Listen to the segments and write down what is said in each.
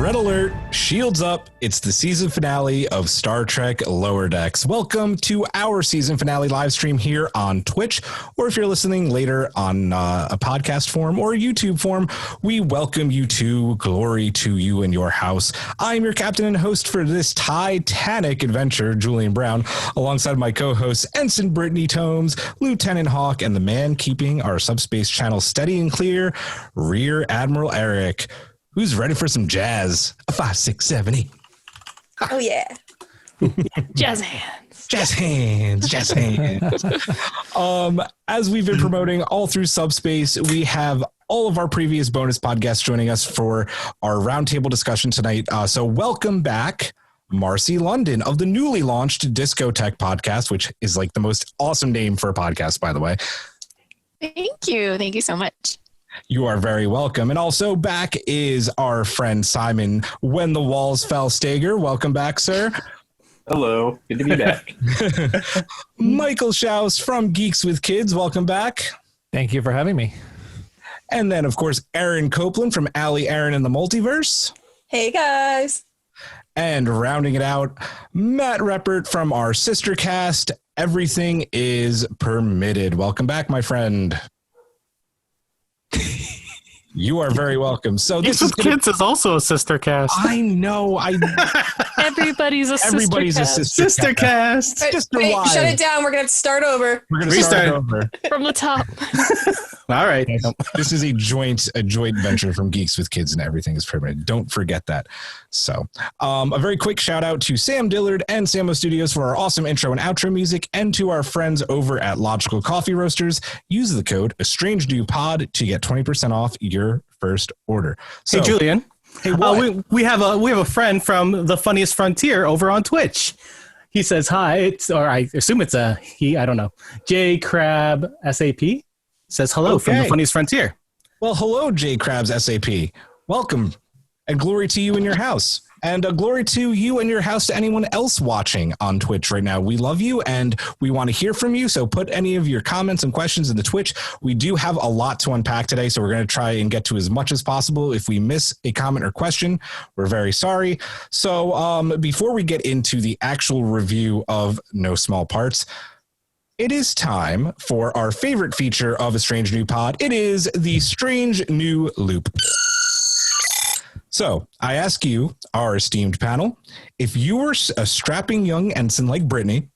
Red alert, shields up. It's the season finale of Star Trek Lower Decks. Welcome to our season finale live stream here on Twitch, or if you're listening later on a podcast form or YouTube form, we welcome you to Glory to You in Your House. I'm your captain and host for this titanic adventure, Julian Brown, alongside my co-hosts Ensign Brittany Tomes, Lieutenant Hawk, and the man keeping our subspace channel steady and clear, Rear Admiral Eric. Who's ready for some jazz? A 5, 6, 7, 8. Oh, yeah. Jazz hands. Jazz hands. Jazz hands. As we've been promoting all through Subspace, we have all of our previous bonus podcasts joining us for our roundtable discussion tonight. So welcome back, Marcie London of the newly launched Discotheque podcast, which is like the most awesome name for a podcast, by the way. Thank you. Thank you so much. You are very welcome. And also back is our friend Simon When the Walls Fell Stager. Welcome back, sir. Hello. Good to be back. Michael Schaus from Geeks with Kids. Welcome back. Thank you for having me. And then, of course, Erin Coplan from Allie, Erin in the Multiverse. Hey, guys. And rounding it out, Matt Reppert from our sister cast, Everything is Permitted. Welcome back, my friend. You are very welcome. So Geeks with Kids is also a sister cast. I know. Everybody's a sister cast. Wait, shut it down. We're going to have to start over. We're going to start over from the top. All right. This is a joint venture from Geeks with Kids and Everything is Permitted. Don't forget that. So a very quick shout out to Sam Dillard and Samo Studios for our awesome intro and outro music, and to our friends over at Logical Coffee Roasters. Use the code ESTRANGEDNEWPOD to get 20% off your first order. So, hey, Julian. Hey, we have a friend from the Funniest Frontier over on Twitch. He says hi, I assume it's a he. I don't know. J Crab SAP says hello from the Funniest Frontier. Well, hello, J Crabs SAP. Welcome, and glory to you in your house. And glory to you and your house to anyone else watching on Twitch right now. We love you and we want to hear from you. So put any of your comments and questions in the Twitch. We do have a lot to unpack today, so we're going to try and get to as much as possible. If we miss a comment or question, we're very sorry. So before we get into the actual review of No Small Parts, it is time for our favorite feature of A Strange New Pod. It is the Strange New Loop. So I ask you, our esteemed panel, if you were a strapping young ensign like Brittany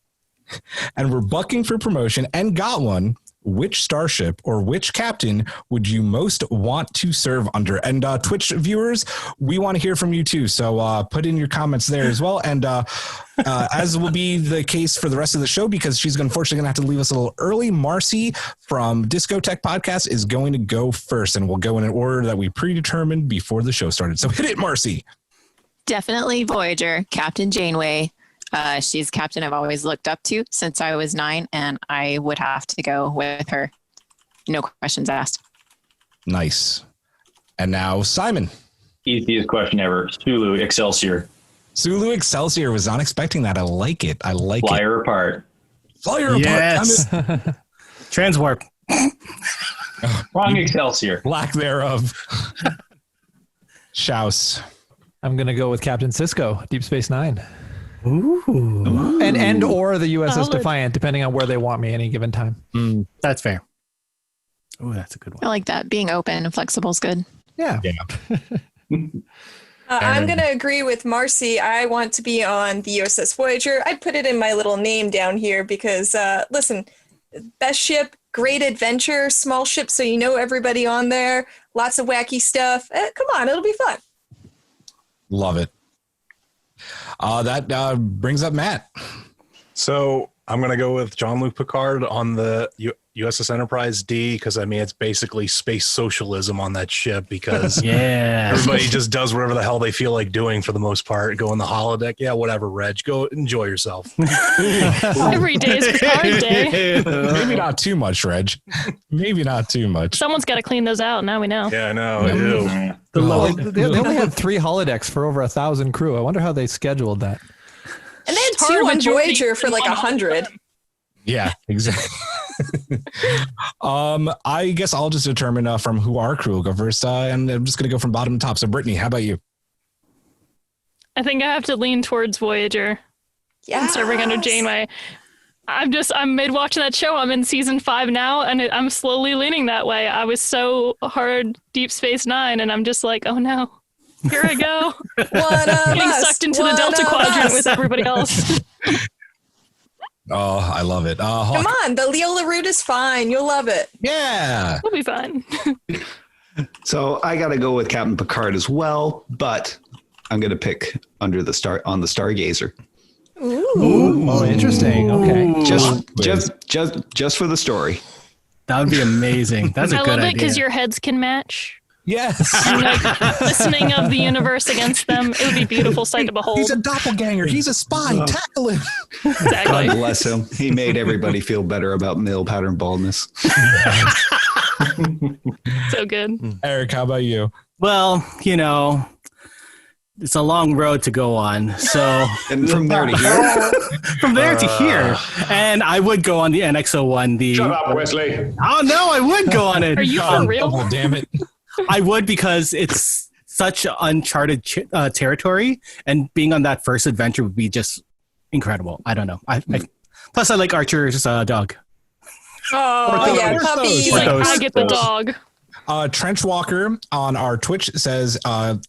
and were bucking for promotion and got one, which starship or which captain would you most want to serve under? And Twitch viewers, we want to hear from you too. So put in your comments there as well. And as will be the case for the rest of the show, because she's unfortunately going to have to leave us a little early, Marcie from Discotheque Podcast is going to go first, and we'll go in an order that we predetermined before the show started. So hit it, Marcie. Definitely Voyager, Captain Janeway. She's captain I've always looked up to since I was 9, and I would have to go with her. No questions asked. Nice. And now Simon. Easiest question ever. Sulu Excelsior. Sulu Excelsior. Was not expecting that. I like it. Flyer apart. Flyer yes. apart. Transwarp. Wrong Excelsior. Lack thereof. Schaus. I'm going to go with Captain Sisko, Deep Space Nine. Ooh. And or the USS Defiant, depending on where they want me any given time. That's fair. Oh, that's a good one. I like that. Being open and flexible is good. Yeah. I'm going to agree with Marcie. I want to be on the USS Voyager. I put it in my little name down here because, listen, best ship, great adventure, small ship, so you know everybody on there, lots of wacky stuff. Come on, it'll be fun. Love it. That brings up Matt. So I'm going to go with Jean-Luc Picard on the USS Enterprise D, because, I mean, it's basically space socialism on that ship, because everybody just does whatever the hell they feel like doing for the most part. Go in the holodeck. Yeah, whatever, Reg. Go enjoy yourself. Every day is Picard Day. Maybe not too much, Reg. Maybe not too much. Someone's got to clean those out. Now we know. Yeah, I know. I do. They only had 3 holodecks for over 1,000 crew. I wonder how they scheduled that. And they had 2 on Voyager for like 100. Yeah, exactly. I guess I'll just determine from who our crew will go first, and I'm just going to go from bottom to top. So, Brittany, how about you? I think I have to lean towards Voyager. Yeah. Serving under Janeway. I'm mid watching that show. I'm in season 5 now, and I'm slowly leaning that way. I was so hard Deep Space Nine, and I'm just like, oh no, here I go. Getting sucked into the Delta Quadrant with everybody else. Oh, I love it. Come on, the Leola route is fine. You'll love it. Yeah. It'll be fun. So I got to go with Captain Picard as well, but I'm going to pick on the Stargazer. Ooh. Oh, interesting. Okay. Just for the story. That would be amazing. That's a good idea. I love it because your heads can match. Yes. Like, listening of the universe against them. It would be a beautiful sight to behold. He's a doppelganger. He's a spy. Tackle him. Exactly. God bless him. He made everybody feel better about male pattern baldness. So good. Eric, how about you? Well, it's a long road to go on. So and from there to here. And I would go on the NX01. Shut up, Wesley. Oh no, I would go on it. Are you for real? Oh, damn it. I would, because it's such uncharted territory, and being on that first adventure would be just incredible. I don't know. Plus I like Archer's dog. Oh, yeah, puppies. He's like, I get the dog. Trench Walker on our Twitch says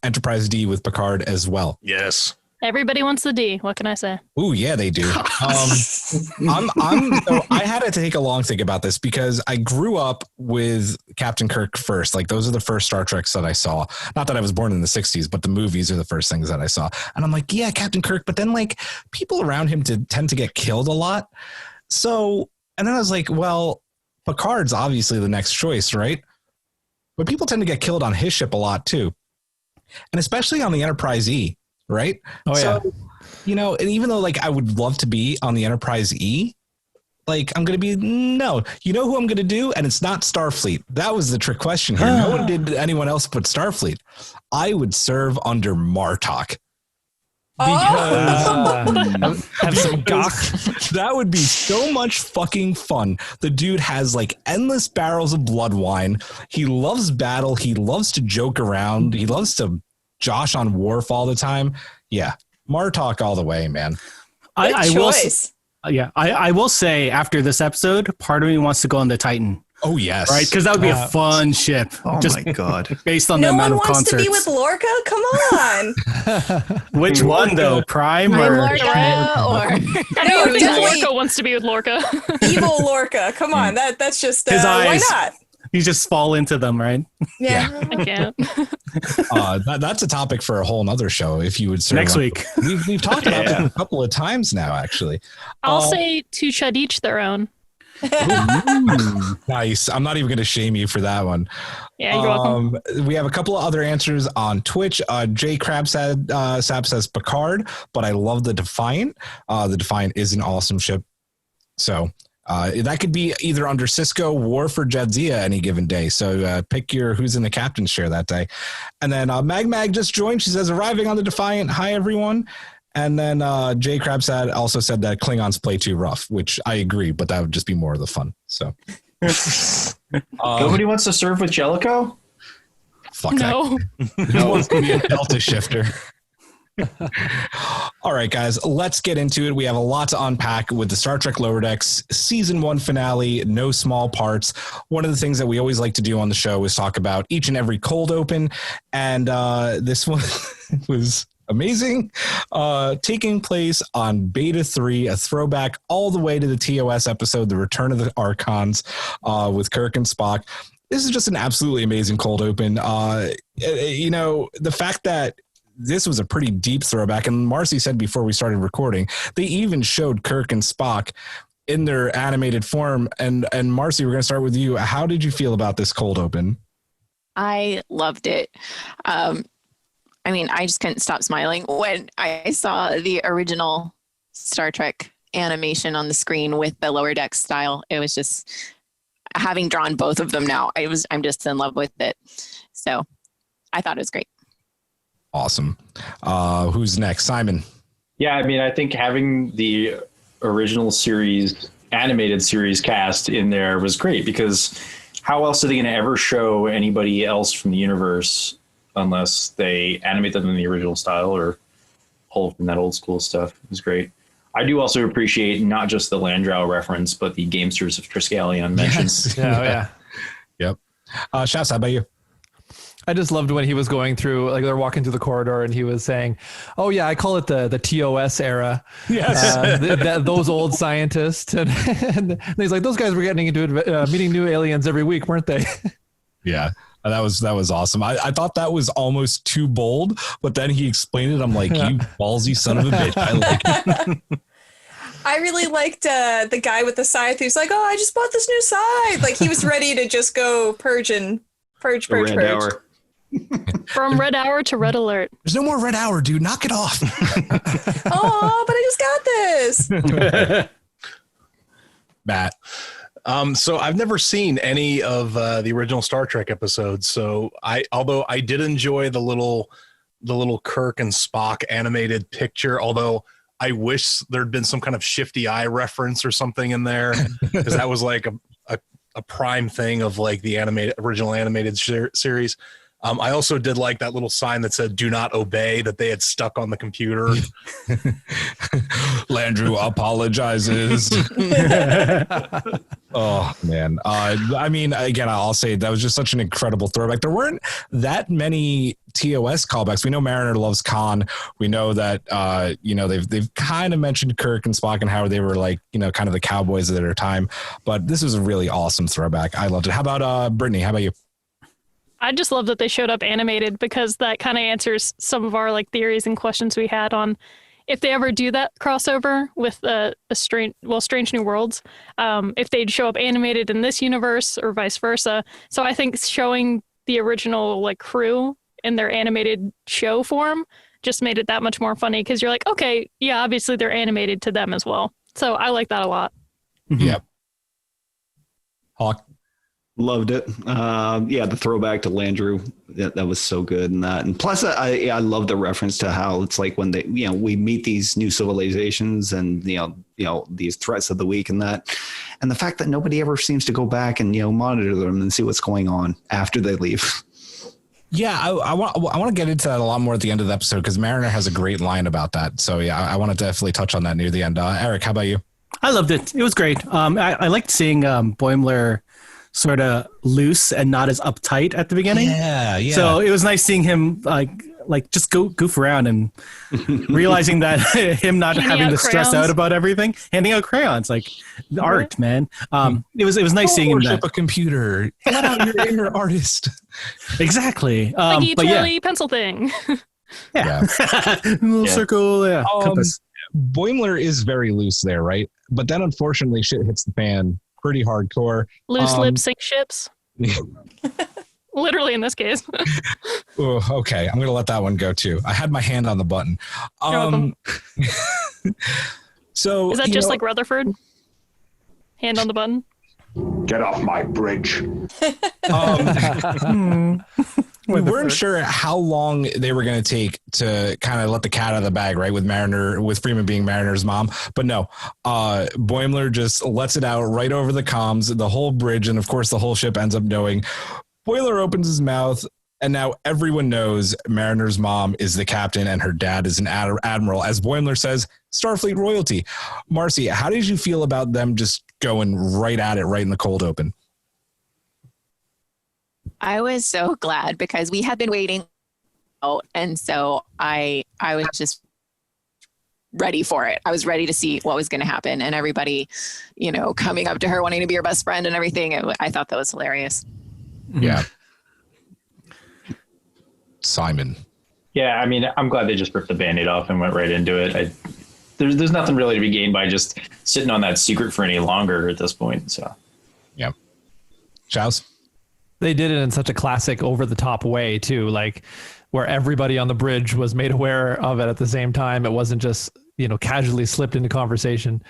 Enterprise D with Picard as well. Yes. Everybody wants the D. What can I say? Ooh, yeah, they do. So I had to take a long think about this because I grew up with Captain Kirk first. Like, those are the first Star Treks that I saw. Not that I was born in the 60s, but the movies are the first things that I saw. And I'm like, yeah, Captain Kirk. But then, like, people around him tend to get killed a lot. So, and then I was like, well, Picard's obviously the next choice, right? But people tend to get killed on his ship a lot too. And especially on the Enterprise E, right? Oh, yeah. So, and even though, like, I would love to be on the Enterprise E, like, I'm going to be, no. You know who I'm going to do? And it's not Starfleet. That was the trick question here. No one did anyone else but Starfleet. I would serve under Martok. Because have some gawk. That would be so much fucking fun. The dude has like endless barrels of blood wine. He loves battle. He loves to joke around. He loves to josh on Worf all the time. Yeah, Martok all the way, man. I will say after this episode, part of me wants to go on the Titan. Oh, yes. Right? Because that would be a fun ship. Oh, my God. Based on the amount of concerts. No one wants to be with Lorca? Come on. Which one, though? Prime or... Lorca or... No, Lorca wants to be with Lorca. Evil Lorca. Come on. That's just... His why eyes. not? You just fall into them, right? Yeah. I can't. That's a topic for a whole nother show if you would serve next week. We've talked about it a couple of times now, actually. I'll say to Chud each their own. Nice. I'm not even going to shame you for that one. Yeah, you're welcome. We have a couple of other answers on Twitch. Jay Crab said, Sap says Picard, but I love the Defiant. The Defiant is an awesome ship. So that could be either under Cisco, Worf, or Jadzia any given day. So pick your who's in the captain's chair that day. And then Mag just joined. She says, arriving on the Defiant. Hi, everyone. And then Jay Crabsad also said that Klingons play too rough, which I agree, but that would just be more of the fun. So nobody wants to serve with Jellicoe? Fuck no. That. Who wants to be a Delta shifter? All right, guys, let's get into it. We have a lot to unpack with the Star Trek Lower Decks season 1 finale, no small parts. One of the things that we always like to do on the show is talk about each and every cold open. And this one was amazing, taking place on Beta 3, a throwback all the way to the TOS episode, The Return of the Archons, with Kirk and Spock. This is just an absolutely amazing cold open. The fact that this was a pretty deep throwback, and Marcie said before we started recording, they even showed Kirk and Spock in their animated form. And Marcie, we're going to start with you. How did you feel about this cold open? I loved it. I just couldn't stop smiling when I saw the original Star Trek animation on the screen with the Lower Decks style. It was just, having drawn both of them now, I'm just in love with it. So I thought it was great. Awesome. Who's next? Simon. Yeah, I think having the original series, animated series cast in there was great, because how else are they going to ever show anybody else from the universe unless they animate them in the original style or pull from that old school stuff. It was great. I do also appreciate not just the Landau reference, but the Gamesters of Triskelion mentions. Yes. Yeah. Yep. Schaus, how about you? I just loved when he was going through, like they're walking through the corridor and he was saying, "Oh yeah, I call it the TOS era." Yes, those old scientists, and he's like, "Those guys were getting into meeting new aliens every week, weren't they?" Yeah, that was awesome. I thought that was almost too bold, but then he explained it. I'm like, you ballsy son of a bitch. I like it. I really liked the guy with the scythe who's like, "Oh, I just bought this new scythe." Like he was ready to just go purge. Hour. From red hour to red alert. There's no more red hour, dude. Knock it off. Oh, but I just got this. Matt. So I've never seen any of the original Star Trek episodes. So although I did enjoy the little Kirk and Spock animated picture, although I wish there'd been some kind of Shifty Eye reference or something in there, because that was like a prime thing of like the original animated series. I also did like that little sign that said "Do not obey" that they had stuck on the computer. Landau apologizes. Oh man. I mean, again, I'll say that was just such an incredible throwback. There weren't that many TOS callbacks. We know Mariner loves Khan. We know that they've kind of mentioned Kirk and Spock and how they were like, kind of the cowboys of their time. But this was a really awesome throwback. I loved it. How about Brittany? How about you? I just love that they showed up animated, because that kind of answers some of our like theories and questions we had on if they ever do that crossover with Strange New Worlds, if they'd show up animated in this universe or vice versa. So I think showing the original like crew in their animated show form just made it that much more funny, because you're like, okay, yeah, obviously they're animated to them as well. So I like that a lot. Yep. Hawk. Loved it. The throwback to Landau, that was so good in that. And plus, I love the reference to how it's like when they, we meet these new civilizations and these threats of the week and that, and the fact that nobody ever seems to go back and monitor them and see what's going on after they leave. Yeah, I want to get into that a lot more at the end of the episode, because Mariner has a great line about that. So yeah, I want to definitely touch on that near the end. Eric, how about you? I loved it. It was great. I liked seeing Boimler sort of loose and not as uptight at the beginning. Yeah. So it was nice seeing him like just goof around and realizing that him not having to stress out about everything, handing out crayons, like art, man. It was nice seeing him worship a computer. Let out your inner artist. Exactly. Like a twirly pencil thing. Yeah. Little circle. Yeah. Compass. Boimler is very loose there, right? But then unfortunately shit hits the fan pretty hardcore. Loose lip sync ships. Literally in this case. Okay, I'm gonna let that one go too. I had my hand on the button. So is that just like Rutherford? Hand on the button. Get off my bridge. We weren't sure how long they were going to take to kind of let the cat out of the bag, right? With Freeman being Mariner's mom. But no, Boimler just lets it out right over the comms, the whole bridge. And of course, the whole ship ends up knowing. Boimler opens his mouth, and now everyone knows Mariner's mom is the captain and her dad is an admiral. As Boimler says, Starfleet royalty. Marcie, how did you feel about them just going right at it, right in the cold open? I was so glad, because we had been waiting, and so I was just ready for it. I was ready to see what was going to happen, and everybody, coming up to her, wanting to be her best friend and everything. I thought that was hilarious. Yeah. Simon. Yeah, I mean, I'm glad they just ripped the Band-Aid off and went right into it. There's nothing really to be gained by just sitting on that secret for any longer at this point. So, yeah. Schaus? They did it in such a classic over-the-top way, too, like where everybody on the bridge was made aware of it at the same time. It wasn't just, casually slipped into conversation.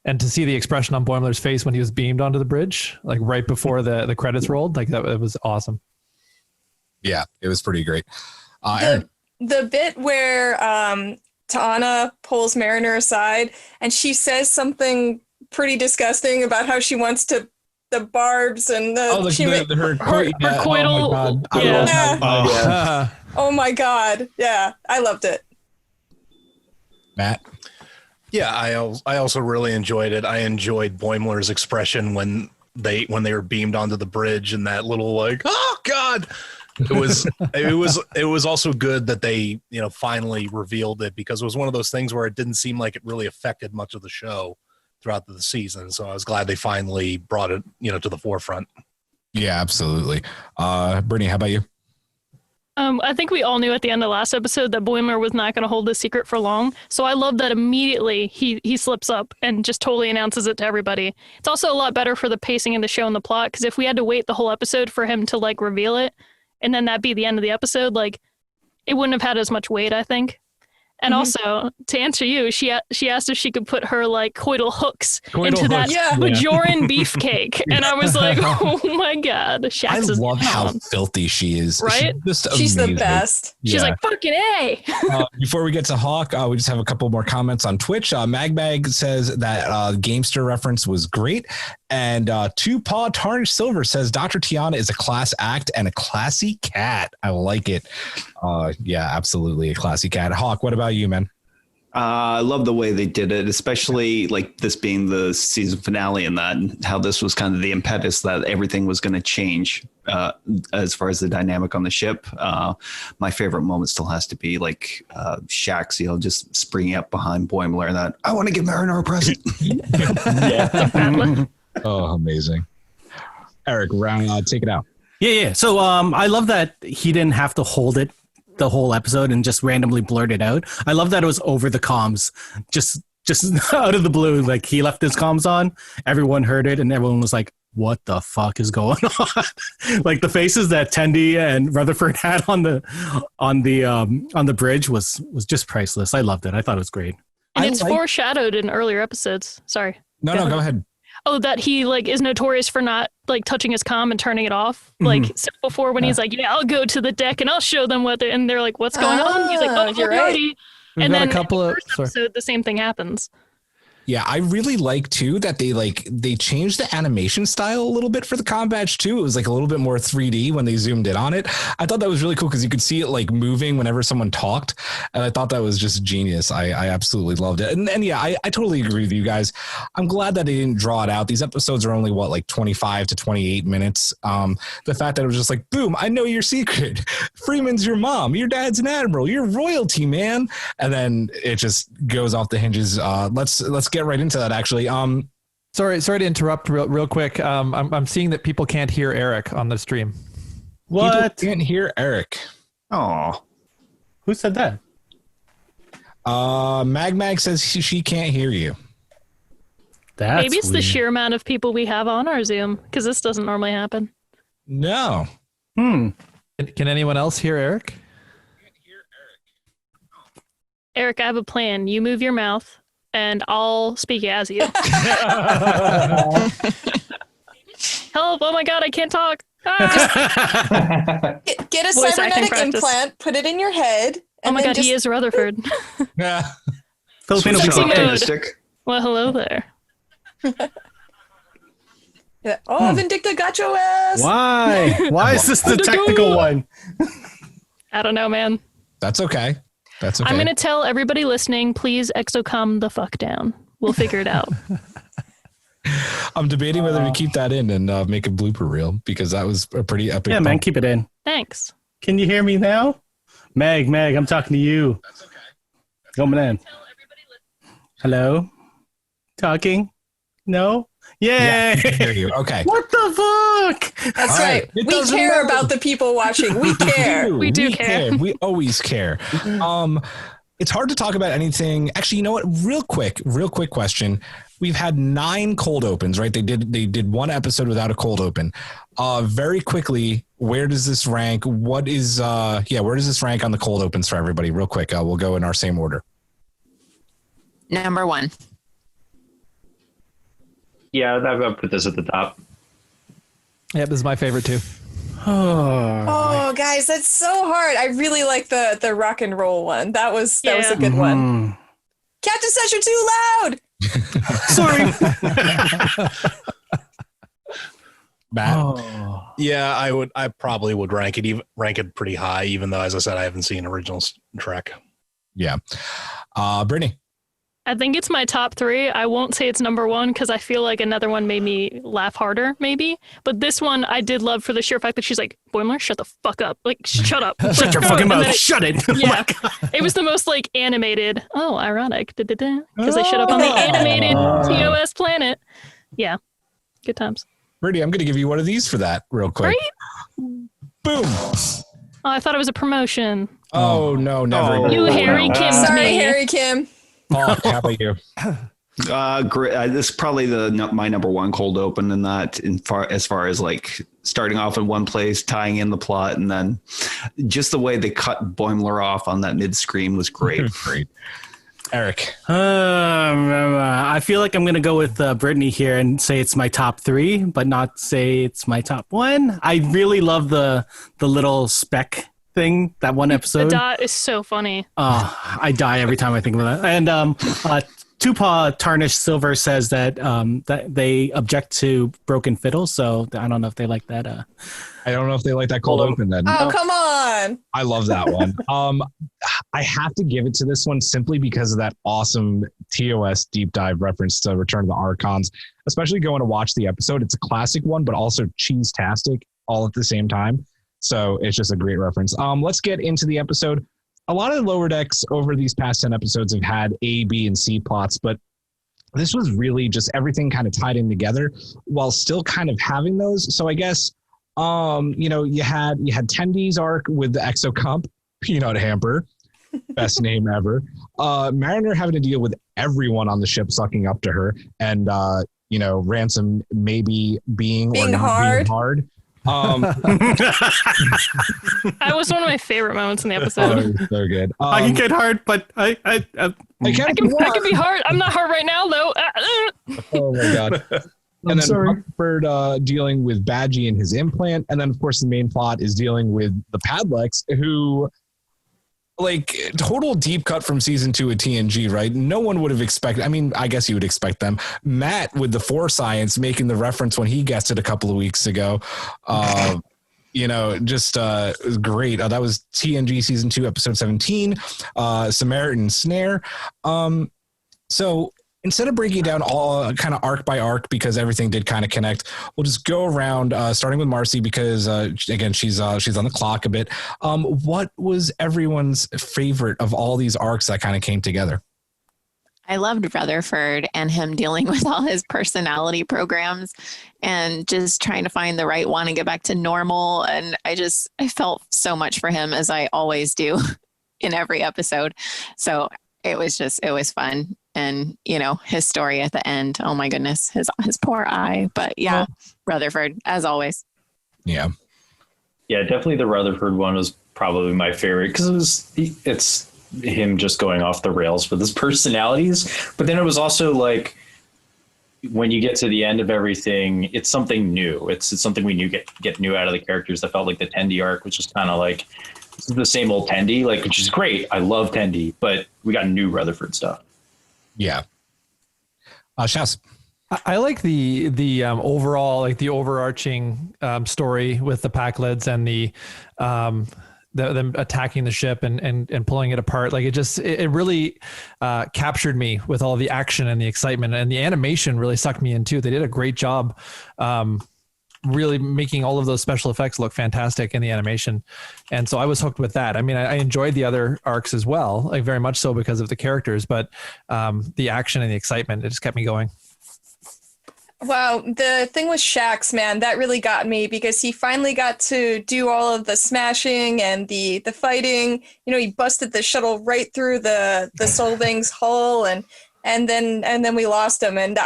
And to see the expression on Boimler's face when he was beamed onto the bridge, like right before the credits rolled, like that, it was awesome. Yeah, it was pretty great. The bit where T'Ana pulls Mariner aside and she says something pretty disgusting about how she wants to the barbs and her coital. Oh my god. Yeah, I loved it. Matt? Yeah, I also really enjoyed it. I enjoyed Boimler's expression when they were beamed onto the bridge, and that little like, oh God. It was also good that they, finally revealed it, because it was one of those things where it didn't seem like it really affected much of the show throughout the season. So I was glad they finally brought it, to the forefront. Yeah, absolutely. Brittany, how about you? I think we all knew at the end of last episode that Boimler was not going to hold this secret for long. So I love that immediately he slips up and just totally announces it to everybody. It's also a lot better for the pacing of the show and the plot, because if we had to wait the whole episode for him to like reveal it, and then that'd be the end of the episode, like it wouldn't have had as much weight, I think. And also, to answer you, she asked if she could put her like coital hooks into that Bajoran beefcake, and I was like, "Oh my God!" Shaxx I love how filthy she is. Right? She's the best. She's like, "Fucking A." Before we get to Hawk, we just have a couple more comments on Twitch. Magbag says that Gamester reference was great, and Two Paw Tarnished Silver says Dr. Tiana is a class act and a classy cat. I like it. Yeah, absolutely a classy cat. Hawk, what about you, man? I love the way they did it, especially like this being the season finale, and that how this was kind of the impetus that everything was going to change as far as the dynamic on the ship. My favorite moment still has to be like Shaxx, just springing up behind Boimler and that I want to give Mariner a present. Oh, amazing. Eric, take it out. Yeah. So I love that he didn't have to hold it the whole episode and just randomly blurt it out. I love that it was over the comms, just out of the blue. Like he left his comms on, everyone heard it, and everyone was like, "What the fuck is going on?" Like the faces that Tendi and Rutherford had on the bridge was just priceless. I loved it. I thought it was great. And it's foreshadowed in earlier episodes. Sorry. No, go ahead. Oh, that he like is notorious for not like touching his comm and turning it off. Like so before, when he's like, "Yeah, I'll go to the deck and I'll show them what," and they're like, "What's going on?" He's like, "Oh, you're right." And then in the first episode, the same thing happens. Yeah, I really like too that they changed the animation style a little bit for the comm badge too. It was like a little bit more 3D when they zoomed in on it. I thought that was really cool because you could see it like moving whenever someone talked, and I thought that was just genius. I absolutely loved it. And yeah, I totally agree with you guys. I'm glad that they didn't draw it out. These episodes are only like 25 to 28 minutes. The fact that it was just like, boom, I know your secret. Freeman's your mom. Your dad's an admiral. You're royalty, man. And then it just goes off the hinges. Let's get right into that, actually. Sorry to interrupt real quick. I'm seeing that people can't hear Eric on the stream. What? People can't hear Eric. Oh, who said that? Mag says she can't hear you. Maybe it's weird. The sheer amount of people we have on our Zoom, because this doesn't normally happen. No. Can anyone else hear Eric? Eric, I have a plan. You move your mouth, and I'll speak as you. Help! Oh my God, I can't talk. Get a cybernetic implant, put it in your head. Oh my God, he is Rutherford. Yeah. Filipino Well, hello there. Yeah. Oh, Vindicta got your ass. Why? Why is this the technical one? I don't know, man. That's okay. I'm going to tell everybody listening, please exocom the fuck down. We'll figure it out. I'm debating whether to keep that in and make a blooper reel, because that was a pretty epic. Yeah, man, keep it in. Thanks. Can you hear me now? Meg, I'm talking to you. That's okay. Coming in. Hello? Talking? No? Yay! Yeah, I can hear you. Okay. What the fuck? That's right. We care about the people watching. We care. We do care. We always care. It's hard to talk about anything. Actually, you know what? Real quick question. We've had 9 cold opens, right? They did one episode without a cold open. Very quickly, where does this rank? Where does this rank on the cold opens for everybody? Real quick. We'll go in our same order. Number 1. Yeah, I'll put this at the top. Yep, this is my favorite too. Oh, guys, that's so hard. I really like the rock and roll one. That was a good one. Captain says you're too loud. Sorry. Matt. Yeah, I probably would rank it pretty high, even though, as I said, I haven't seen original Trek. Yeah. Brittany. I think it's my top 3. I won't say it's number 1 because I feel like another one made me laugh harder, maybe. But this one I did love for the sheer fact that she's like, Boimler, shut the fuck up. Like, shut up. Shut your fucking mouth. Shut it. Yeah. It was the most like animated. Oh, ironic. Because they showed up on the animated TOS planet. Yeah. Good times. Rudy, I'm going to give you one of these for that real quick. Right? Boom. Oh, I thought it was a promotion. Oh, no, never. You Harry Kim. Sorry, Harry Kim. Paul, how about you? Great. This is probably my number 1 cold open in that, as far as like starting off in one place, tying in the plot, and then just the way they cut Boimler off on that mid screen was great. Great. Eric. I feel like I'm going to go with Brittany here and say it's my top 3, but not say it's my top 1. I really love the little speck thing, that one episode. The dot is so funny. I die every time I think of that. And Tupac Tarnished Silver says that that they object to broken fiddles, so I don't know if they like that. I don't know if they like that cold open then. Oh, come on. I love that one. I have to give it to this one simply because of that awesome TOS deep dive reference to Return of the Archons, especially going to watch the episode. It's a classic one, but also cheese-tastic all at the same time. So it's just a great reference. Let's get into the episode. A lot of the Lower Decks over these past 10 episodes have had A, B, and C plots, but this was really just everything kind of tied in together while still kind of having those. So I guess, you had Tendi's arc with the Exocomp, Peanut Hamper, best name ever. Mariner having to deal with everyone on the ship sucking up to her, and Ransom maybe being or not hard. being hard. That was one of my favorite moments in the episode. Oh, so good. I can get hard, but I can be hard. I'm not hard right now, though. Oh my god. And then Rutherford dealing with Badgie and his implant, and then of course the main plot is dealing with the Padlecks, who, like, total deep cut from season 2 of TNG, right? No one would have expected. I mean, I guess you would expect them. Matt with the Force Science making the reference when he guessed it a couple of weeks ago. Just great. That was TNG season 2, episode 17, Samaritan Snare. So instead of breaking it down all kind of arc by arc, because everything did kind of connect, we'll just go around, starting with Marcie, because again, she's on the clock a bit. What was everyone's favorite of all these arcs that kind of came together? I loved Rutherford and him dealing with all his personality programs and just trying to find the right one and get back to normal. And I felt so much for him, as I always do in every episode. So it was fun. And, his story at the end, oh my goodness, his poor eye. But yeah, Rutherford, as always. Yeah. Yeah, definitely the Rutherford one was probably my favorite because it's him just going off the rails with his personalities. But then it was also like, when you get to the end of everything, it's something new. It's something we knew get new out of the characters. That felt like the Tendi arc, which is kind of like the same old Tendi, like, which is great. I love Tendi, but we got new Rutherford stuff. Yeah. Schaus. I like the overall, like the overarching story with the Pakleds and them attacking the ship and pulling it apart. Like it really captured me with all the action and the excitement, and the animation really sucked me in too. They did a great job really making all of those special effects look fantastic in the animation. And so I was hooked with that. I mean, I enjoyed the other arcs as well, like very much so because of the characters, but the action and the excitement, it just kept me going. Wow, the thing with Shaxx, man, that really got me because he finally got to do all of the smashing and the fighting. He busted the shuttle right through the Solding's hull, and then we lost him. And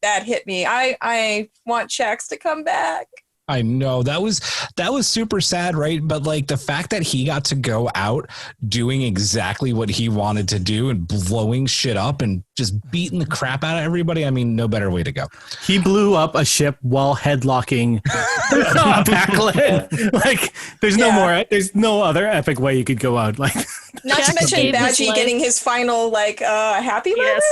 that hit me. I want Shaxx to come back. I know that was super sad, right? But like the fact that he got to go out doing exactly what he wanted to do and blowing shit up and just beating the crap out of everybody. I mean, no better way to go. He blew up a ship while headlocking Pakled. Like there's no other epic way you could go out. Like not to mention Badgie getting his final happy moment.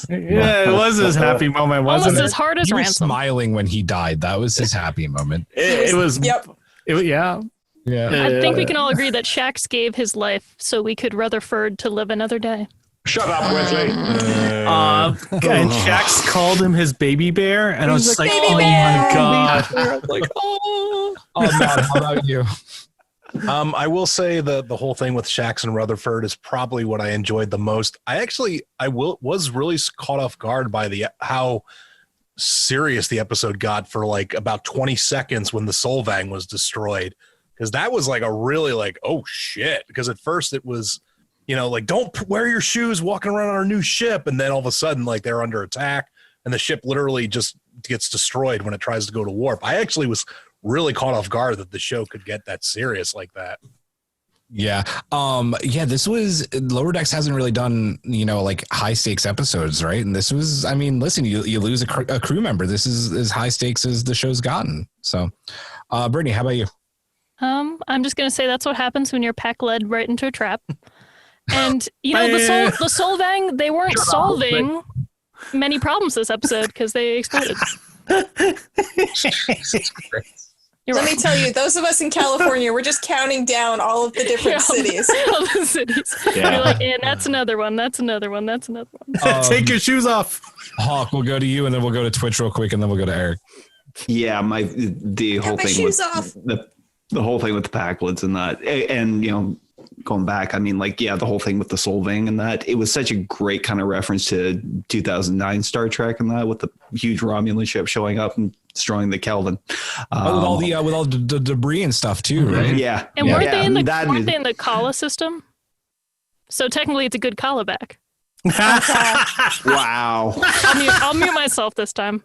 Yeah, it was his happy moment, wasn't almost it? as hard as He was Ransom. smiling when he died. That was his happy moment. It was. Yep. Yeah. I think we can all agree that Shaxx gave his life so we could Rutherford to live another day. Shut up, Wesley. And Shaxx called him his baby bear, and I was just like, baby oh bear. my god. I was like, oh. Matt, how about you? I will say the whole thing with Shaxx and Rutherford is probably what I enjoyed the most. Was really caught off guard by how serious the episode got for like about 20 seconds when the Solvang was destroyed, because that was like a really like, oh shit, because at first it was, like, don't wear your shoes walking around on our new ship, and then all of a sudden like they're under attack and the ship literally just gets destroyed when it tries to go to warp. I actually was really caught off guard that the show could get that serious like that. Yeah. This was Lower Decks hasn't really done, like high stakes episodes, right? And this was, I mean, listen, you lose a crew member. This is as high stakes as the show's gotten. So, Brittany, how about you? I'm just going to say that's what happens when you're pack led right into a trap. And, the Solvang, they weren't solving many problems this episode because they exploded. Let me tell you, those of us in California, we're just counting down all of the different cities. All the cities. Yeah. You're like, and that's another one. That's another one. That's another one. Take your shoes off. Hawk, we'll go to you, and then we'll go to Twitch real quick, and then we'll go to Eric. Yeah, the whole thing with the whole thing with the Packlids and that, and going back, I mean, like, yeah, the whole thing with the Solvang and that, it was such a great kind of reference to 2009 Star Trek and that, with the huge Romulan ship showing up and destroying the Kelvin. With all the debris and stuff too, right? Yeah. And weren't they in the Kala system? So technically, it's a good callback. Wow. I'll mute myself this time.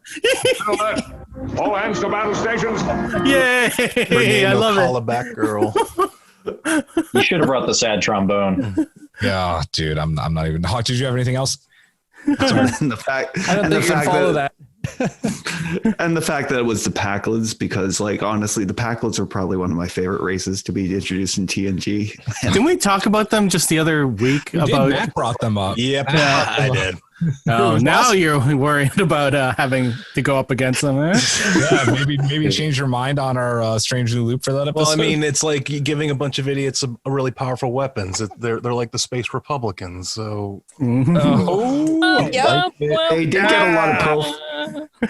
All hands to battle stations. Yay! I love it. Call it back, girl. You should have brought the sad trombone. Yeah, dude, I'm not even. Hawk, did you have anything else? And the fact, I don't think you can follow that. And the fact that it was the Packlids, because, like, honestly, the Packlids are probably one of my favorite races to be introduced in TNG. Didn't we talk about them just the other week? Matt brought them up. Yep, I did. Oh, now you're worried about having to go up against them. Eh? Yeah, maybe change your mind on our Strange New Loop for that episode. Well, I mean, it's like giving a bunch of idiots a really powerful weapons. They're like the space Republicans. So They did get a lot of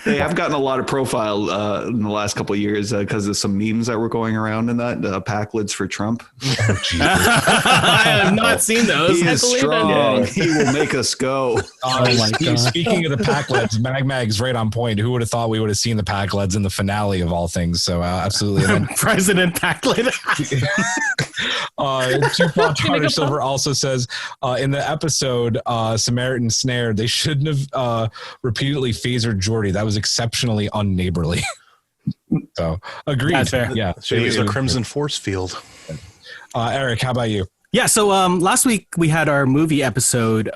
They have gotten a lot of profile in the last couple of years because of some memes that were going around in that Packlids for Trump. I have not seen those. He is strong. He will make us go. Oh my God. Speaking of the Packlids, Mag's right on point. Who would have thought we would have seen the Packlids in the finale of all things? So absolutely. And then, President Packlid. Tupac Silver also says in the episode Samaritan Snare, they shouldn't have repeatedly phasered Geordi. That was exceptionally unneighborly. So agreed. That's fair. Yeah. She was a Crimson Force field. Eric, how about you? Yeah. So last week we had our movie episode,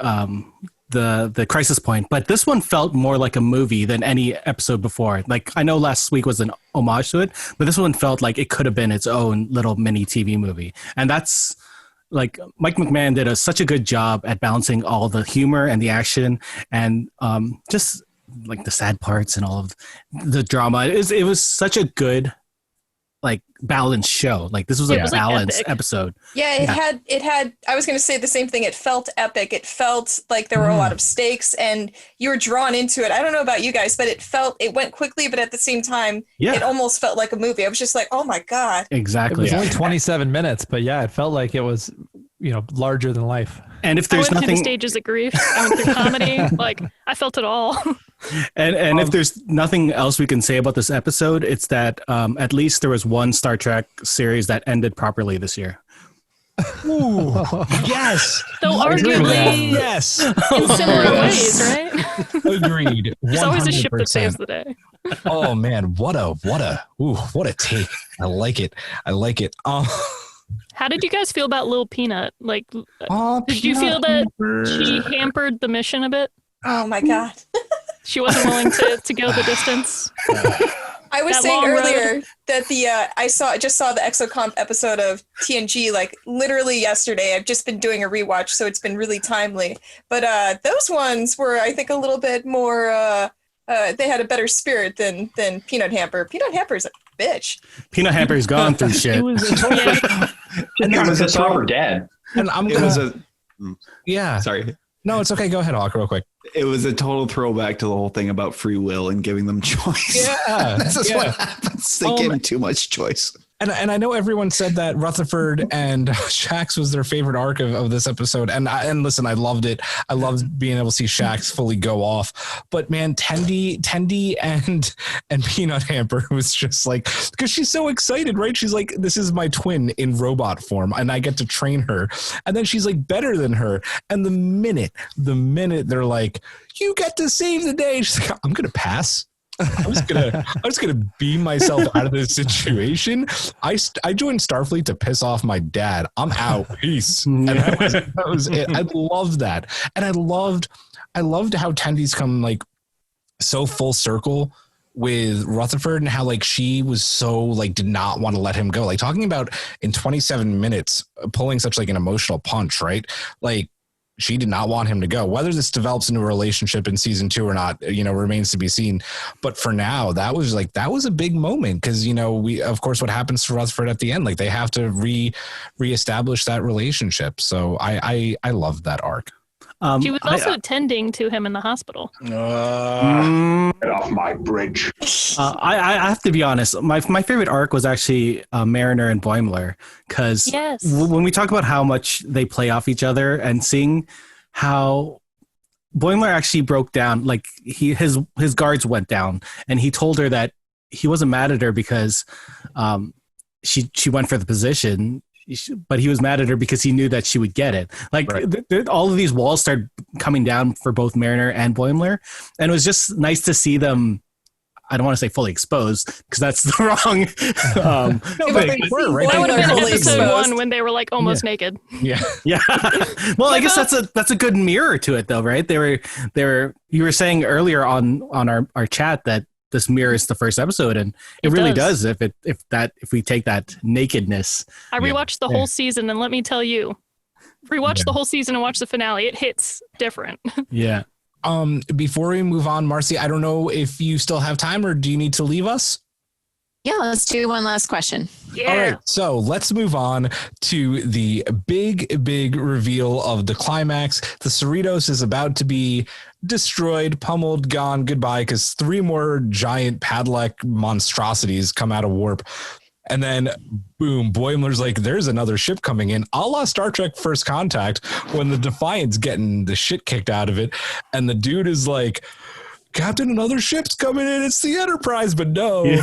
the Crisis Point, but this one felt more like a movie than any episode before. Like, I know last week was an homage to it, but this one felt like it could have been its own little mini TV movie. And that's like Mike McMahon did such a good job at balancing all the humor and the action and just like the sad parts and all of the drama. It was such a good, like, balanced show. Like, this was a balanced episode. Yeah, it had I was going to say the same thing. It felt epic. It felt like there were a lot of stakes and you were drawn into it. I don't know about you guys, but it went quickly, but at the same time, it almost felt like a movie. I was just like, oh my God. Exactly. It was only 27 minutes, but yeah, it felt like it was, larger than life. And if there's I went nothing, through the stages of grief, I went through comedy, like I felt it all. And if there's nothing else we can say about this episode, it's that at least there was one Star Trek series that ended properly this year. Ooh, yes. Though arguably, yes, in similar ways, right? Agreed. There's always a ship that 100%. saves the day. Oh man, what a take. I like it. How did you guys feel about Lil Peanut? Like, did you feel that she hampered the mission a bit? Oh my God. She wasn't willing to go the distance. I was saying earlier that I just saw the Exocomp episode of TNG like literally yesterday. I've just been doing a rewatch, so it's been really timely. But those ones were, I think, a little bit more. They had a better spirit than Peanut Hamper. Peanut Hamper's a bitch. Peanut Hamper's gone through shit. It was a proper dad. And I'm gonna. Yeah. Sorry. No, it's okay. Go ahead, Hawk, real quick. It was a total throwback to the whole thing about free will and giving them choice. Yeah. This is what happens. They give them too much choice. And I know everyone said that Rutherford and Shaxx was their favorite arc of this episode. And listen, I loved it. I loved being able to see Shaxx fully go off. But man, Tendi and Peanut Hamper was just like, because she's so excited, right? She's like, this is my twin in robot form and I get to train her. And then she's like better than her. And the minute they're like, you get to save the day, she's like, I'm going to pass. I'm just gonna beam myself out of this situation. I joined Starfleet to piss off my dad. I'm out. Peace. And that was it. I loved that, and I loved how Tendi's come like so full circle with Rutherford and how like she was so like did not want to let him go. Like talking about in 27 minutes pulling such like an emotional punch, right? Like. She did not want him to go. Whether this develops into a relationship in season 2 or not, remains to be seen. But for now, that was a big moment because, we, of course, what happens to Rutherford at the end, like they have to reestablish that relationship. So I loved that arc. She was also tending to him in the hospital. Get off my bridge. I have to be honest. My favorite arc was actually Mariner and Boimler because when we talk about how much they play off each other and seeing how Boimler actually broke down, like his guards went down, and he told her that he wasn't mad at her because she went for the position. But he was mad at her because he knew that she would get it. Like all of these walls started coming down for both Mariner and Boimler. And it was just nice to see them. I don't want to say fully exposed because that's the wrong. They were, right? That would have been Fully episode exposed. 1 when they were like almost naked. Yeah. Yeah. Well, I guess that's a good mirror to it though, right? They were, you were saying earlier on our chat that this mirrors the first episode, and it really does if we take that nakedness. I rewatched the whole season, and let me tell you, rewatch the whole season and watch the finale. It hits different. Yeah. Before we move on, Marcie, I don't know if you still have time or do you need to leave us? Yeah, let's do one last question. Yeah. All right, so let's move on to the big reveal of the climax. The Cerritos is about to be destroyed, pummeled, gone, goodbye, because 3 more giant padlock monstrosities come out of warp. And then, boom, Boimler's like, there's another ship coming in, a la Star Trek First Contact, when the Defiant's getting the shit kicked out of it. And the dude is like, Captain, another ship's coming in. It's the Enterprise. But no.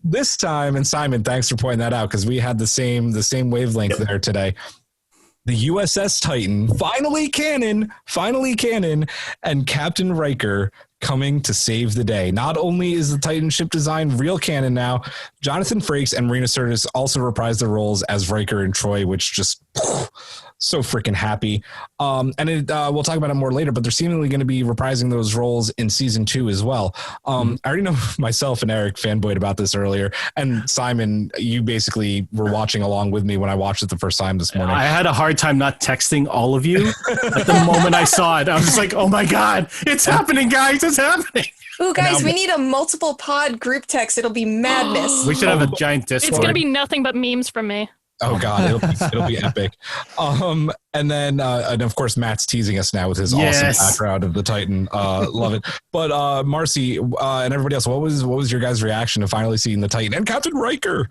This time, and Simon, thanks for pointing that out because we had the same wavelength there today. The USS Titan, finally canon, and Captain Riker coming to save the day. Not only is the Titan ship design real canon now, Jonathan Frakes and Marina Sirtis also reprised their roles as Riker and Troi, which just so freaking happy. We'll talk about it more later, but they're seemingly going to be reprising those roles in season 2 as well. I already know myself and Eric fanboyed about this earlier. And Simon, you basically were watching along with me when I watched it the first time this morning. I had a hard time not texting all of you at the moment I saw it. I was just like, oh my God, it's happening, guys. It's happening. Ooh, guys, we need a multiple pod group text. It'll be madness. We should have a giant Discord. It's going to be nothing but memes from me. Oh God, it'll be epic. And then of course Matt's teasing us now with his awesome background of the Titan. Love it. But Marcie and everybody else, what was your guys' reaction to finally seeing the Titan and Captain Riker?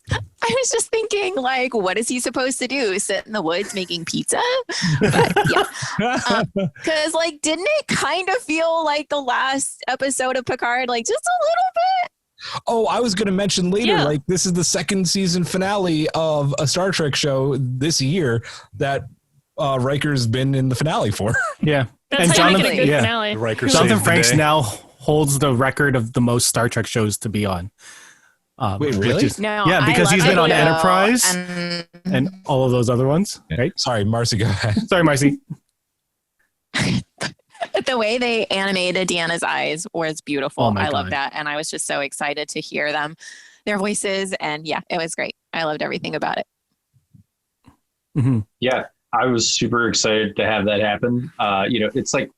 I was just thinking, like, what is he supposed to do? Sit in the woods making pizza? But, yeah. Because, like, didn't it kind of feel like the last episode of Picard? Like, just a little bit? Oh, I was going to mention later, like, this is the second season finale of a Star Trek show this year that Riker's been in the finale for. Yeah. That's and how you make it a good finale. Riker Jonathan Frakes now holds the record of the most Star Trek shows to be on. Wait, really? No, yeah, because he's been on Enterprise and all of those other ones. Right? Sorry, Marcie, go ahead. Sorry, Marcie. The way they animated Deanna's eyes was beautiful. Oh my God. Love that. And I was just so excited to hear their voices. And yeah, it was great. I loved everything about it. Mm-hmm. Yeah, I was super excited to have that happen. It's like,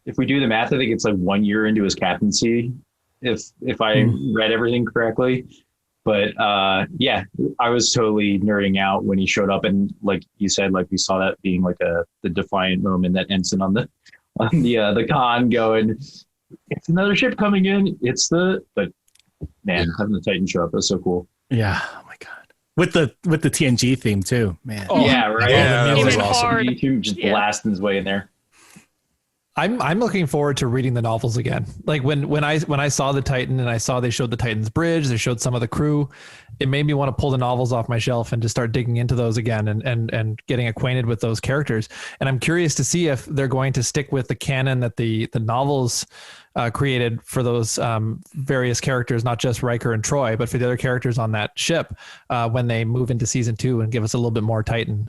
if we do the math, I think it's like 1 year into his captaincy, if I read everything correctly. But yeah, I was totally nerding out when he showed up, and like you said, like we saw that being like the defiant moment, that ensign on the con going, it's another ship coming in. But man, having the Titan show up was so cool. Yeah. Oh my god. With the TNG theme too, man. Oh, yeah, right. Yeah, that was Even awesome. hard. Just blasting his way in there. I'm looking forward to reading the novels again. Like when I saw the Titan and I saw they showed the Titan's bridge, they showed some of the crew, it made me want to pull the novels off my shelf and just start digging into those again and getting acquainted with those characters. And I'm curious to see if they're going to stick with the canon that the novels created for those various characters, not just Riker and Troi, but for the other characters on that ship when they move into season 2 and give us a little bit more Titan.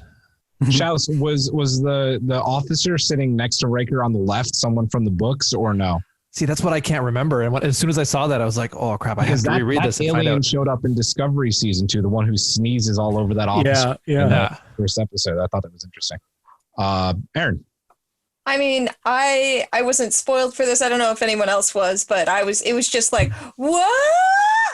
Schaus, was the officer sitting next to Riker on the left someone from the books or no? See, that's what I can't remember. And as soon as I saw that, I was like, "Oh crap! I have to reread this." That alien showed up in Discovery season 2, the one who sneezes all over that officer. Yeah. In that first episode. I thought that was interesting. Erin. I mean, I wasn't spoiled for this. I don't know if anyone else was, but it was just like, what?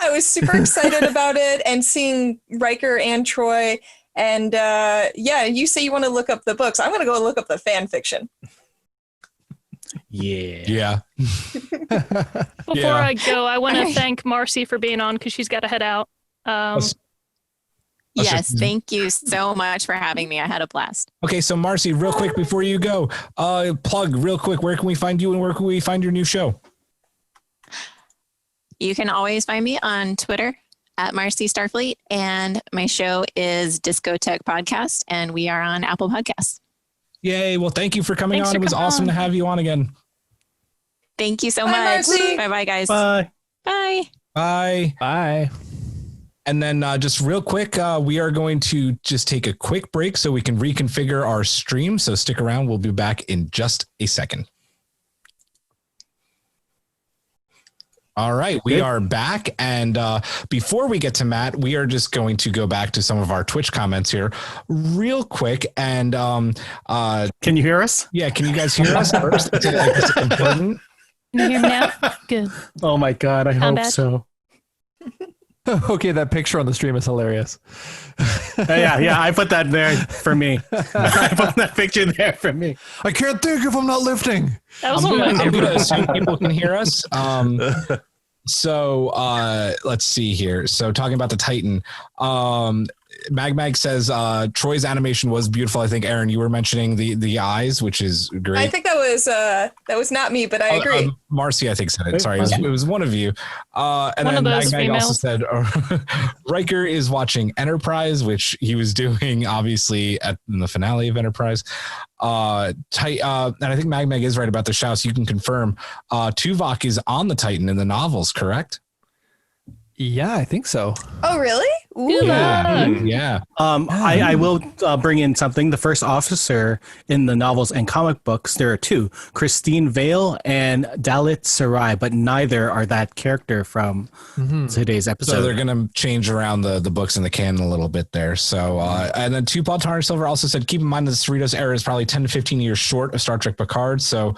I was super excited about it, and seeing Riker and Troi. And yeah, you say you want to look up the books. I'm going to go look up the fan fiction. Yeah. Before I go, I want to thank Marcie for being on because she's got to head out. Yes, thank you so much for having me. I had a blast. Okay, so Marcie, real quick before you go, plug real quick. Where can we find you and where can we find your new show? You can always find me on Twitter at Marcie Starfleet, and my show is Discotech Podcast, and we are on Apple Podcasts. Yay. Well, thank you for coming Thanks on. for It was coming awesome on. to have you on again. Thank you so Bye, much. Marcie. Bye-bye, guys. Bye. Bye. Bye. Bye. And then just real quick, we are going to just take a quick break so we can reconfigure our stream. So stick around. We'll be back in just a second. All right, we are back. And before we get to Matt, we are just going to go back to some of our Twitch comments here real quick. And can you hear us? Yeah, can you guys hear us first? Is it important? Can you hear me now? Good. Oh my God, I hope bad? so. Okay, that picture on the stream is hilarious. Yeah, I put that there for me. I put that picture there for me. I can't think if I'm not lifting. That was one of my I'm going to favorites. assume people can hear us. So let's see here. So talking about the Titan, Mag says Troy's animation was beautiful. I think Erin, you were mentioning the eyes, which is great. I think that was not me, but I agree. Marcie, I think said it. Sorry, it was one of you. And One then of those Mag also females. said Riker is watching Enterprise, which he was doing obviously in the finale of Enterprise. And I think Mag is right about the Schaus. You can confirm Tuvok is on the Titan in the novels, correct? Yeah, I think so. Oh, really? Ooh. Yeah. I will bring in something. The first officer in the novels and comic books, there are two, Christine Vale and Dalit Sarai, but neither are that character from today's episode. So they're going to change around the books and the canon a little bit there. So, and then Tupac Tarn Silver also said, keep in mind that the Cerritos era is probably 10 to 15 years short of Star Trek Picard. So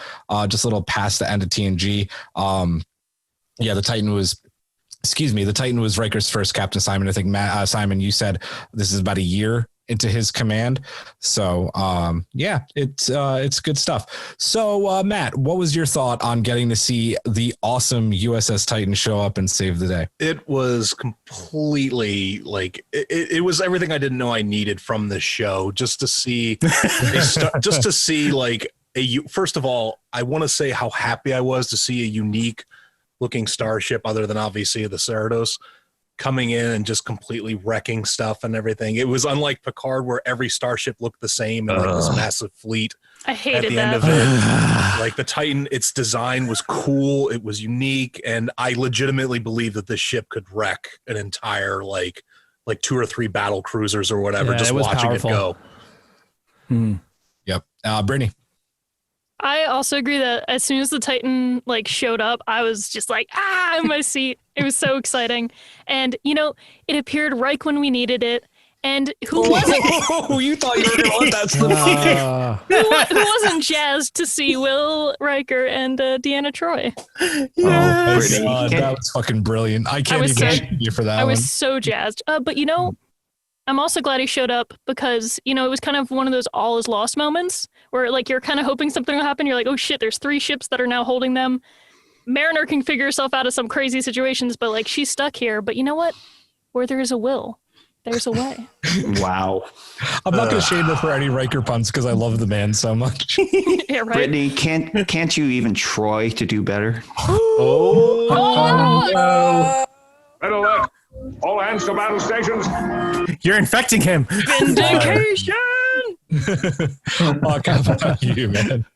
just a little past the end of TNG. Yeah, the Titan was Riker's first Captain Simon. I think Simon, you said this is about a year into his command. So yeah, it's good stuff. So Matt, what was your thought on getting to see the awesome USS Titan show up and save the day? It was completely like it was everything I didn't know I needed from this show. Just to see, like first of all, I want to say how happy I was to see a unique looking starship other than obviously the Cerritos coming in and just completely wrecking stuff and everything. It was unlike Picard where every starship looked the same and like this massive fleet. I hated at the that. end of it. Like the Titan, its design was cool. It was unique. And I legitimately believe that this ship could wreck an entire like 2 or 3 battle cruisers or whatever, just watching it go. Yep. Brittany. I also agree that as soon as the Titan showed up, I was just like, in my seat. It was so exciting. And, it appeared right when we needed it. And who wasn't? Oh, you thought you were going to let that slip? Who wasn't jazzed to see Will Riker and Deanna Troi? Yes. Oh, my God, that was fucking brilliant. I can't even shame you for that I one. was so jazzed. But you know, I'm also glad he showed up because, you know, it was kind of one of those all is lost moments where like you're kind of hoping something will happen. You're like, oh shit, there's 3 ships that are now holding them. Mariner can figure herself out of some crazy situations, but like she's stuck here. But you know what? Where there is a will, there's a way. Wow. I'm not going to shame her for any Riker puns because I love the man so much. Yeah, right. Brittany, can't you even try to do better? Red alert! All hands to battle stations. You're infecting him. Vindication! Fuck, how about you, man?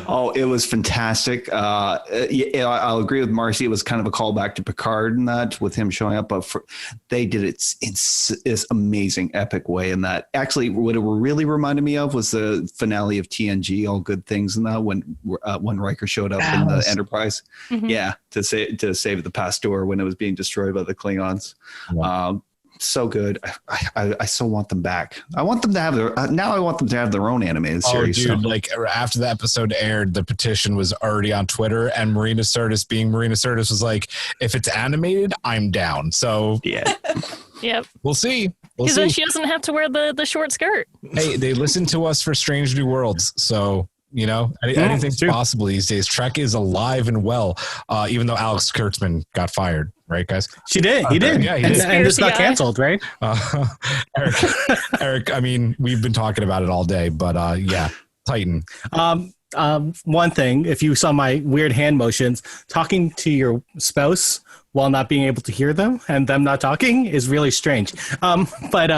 Oh, it was fantastic. Yeah, I'll agree with Marcie. It was kind of a callback to Picard in that with him showing up, but they did it in this amazing, epic way. And that actually, what it really reminded me of was the finale of TNG, All Good Things, and that when Riker showed up in the Enterprise, yeah, to save the Pasteur when it was being destroyed by the Klingons. Yeah. So good. I still want them back. I want them to have their own animated series. Oh, dude, like after the episode aired, the petition was already on Twitter, and Marina Sirtis, being Marina Sirtis, was like, if it's animated, I'm down. So yeah. Yep. We'll see. Because then she doesn't have to wear the short skirt. Hey, they listen to us for Strange New Worlds, so you know anything's possible these days. Trek is alive and well, even though Alex Kurtzman got fired. Right, guys? He did. Yeah, he did. And it's not canceled, right? Eric, I mean, we've been talking about it all day, but yeah, Titan. One thing, if you saw my weird hand motions, talking to your spouse while not being able to hear them and them not talking is really strange. But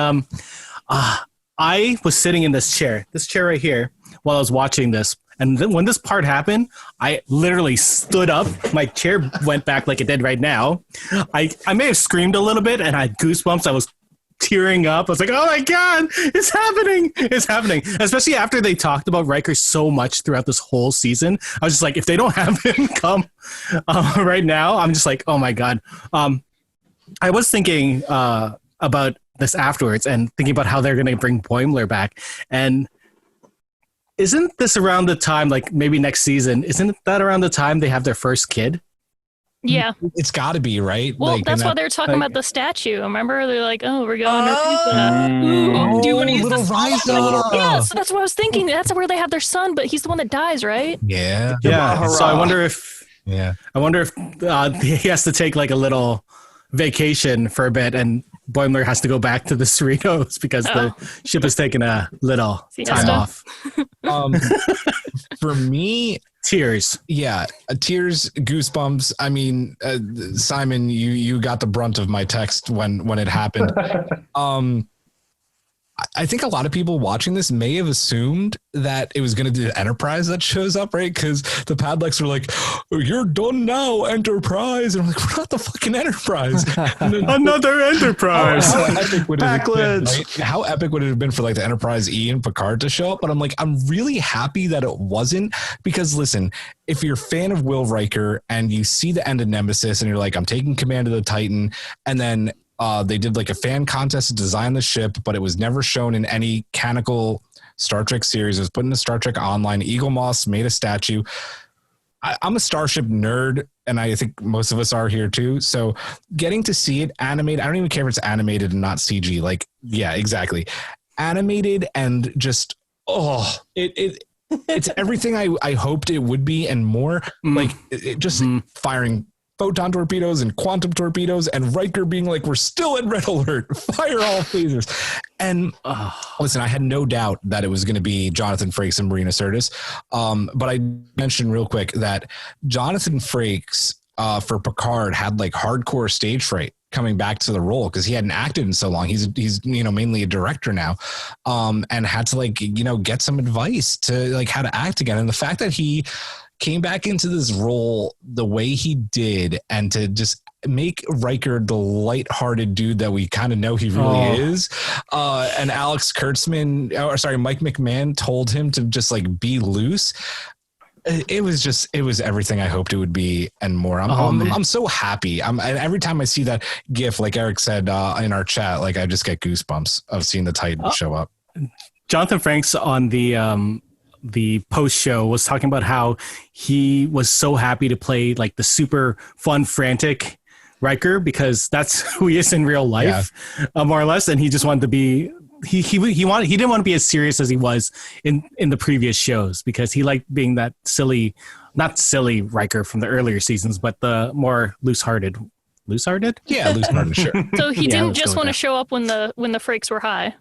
I was sitting in this chair right here, while I was watching this. And then when this part happened, I literally stood up. My chair went back like it did right now. I may have screamed a little bit and I had goosebumps. I was tearing up. I was like, oh my God, it's happening. It's happening. Especially after they talked about Riker so much throughout this whole season. I was just like, if they don't have him come right now, I'm just like, oh my God. I was thinking about this afterwards and thinking about how they're going to bring Boimler back. And isn't this around the time, like maybe next season, isn't that around the time they have their first kid? Yeah. It's got to be, right? Well, like, that's why they're talking about the statue. Remember? They're like, oh, we're going to do you want to use this? Yeah, so that's what I was thinking. That's where they have their son, but he's the one that dies, right? Yeah. Yeah. So I wonder if he has to take like a little vacation for a bit and Boimler has to go back to the Cerritos because the ship has taken a little time off. For me, tears. Yeah, tears, goosebumps. I mean, Simon, you got the brunt of my text when it happened. I think a lot of people watching this may have assumed that it was going to be the Enterprise that shows up, right? Because the Padleks were like, oh, "You're done now, Enterprise," and I'm like, "We're not the fucking Enterprise." Another Enterprise. How epic would it have been for like the Enterprise E and Picard to show up? But I'm like, I'm really happy that it wasn't, because listen, if you're a fan of Will Riker and you see the end of Nemesis and you're like, I'm taking command of the Titan, and then they did like a fan contest to design the ship, but it was never shown in any canonical Star Trek series. It was put into Star Trek Online. Eagle Moss made a statue. I'm a Starship nerd, and I think most of us are here too. So getting to see it animated, I don't even care if it's animated and not CG. Like, yeah, exactly. Animated and just, it's everything I hoped it would be and more. Like it just firing photon torpedoes and quantum torpedoes, and Riker being like, we're still at red alert, fire all phasers. And listen, I had no doubt that it was going to be Jonathan Frakes and Marina Sirtis. But I mentioned real quick that Jonathan Frakes for Picard had like hardcore stage fright coming back to the role because he hadn't acted in so long. He's mainly a director now, and had to get some advice to like how to act again. And the fact that he came back into this role the way he did, and to just make Riker the lighthearted dude that we kind of know he really is. And Mike McMahon told him to just like be loose. It was everything I hoped it would be and more. I'm so happy. And every time I see that GIF, like Eric said in our chat, like I just get goosebumps of seeing the Titan show up. Jonathan Franks on the post show was talking about how he was so happy to play like the super fun, frantic Riker because that's who he is in real life, more or less. And he just wanted to be. He didn't want to be as serious as he was in the previous shows because he liked being that not silly Riker from the earlier seasons, but the more loose-hearted. Loose-hearted? Yeah, loose-hearted, sure. So he didn't just want to show up when the frakes were high.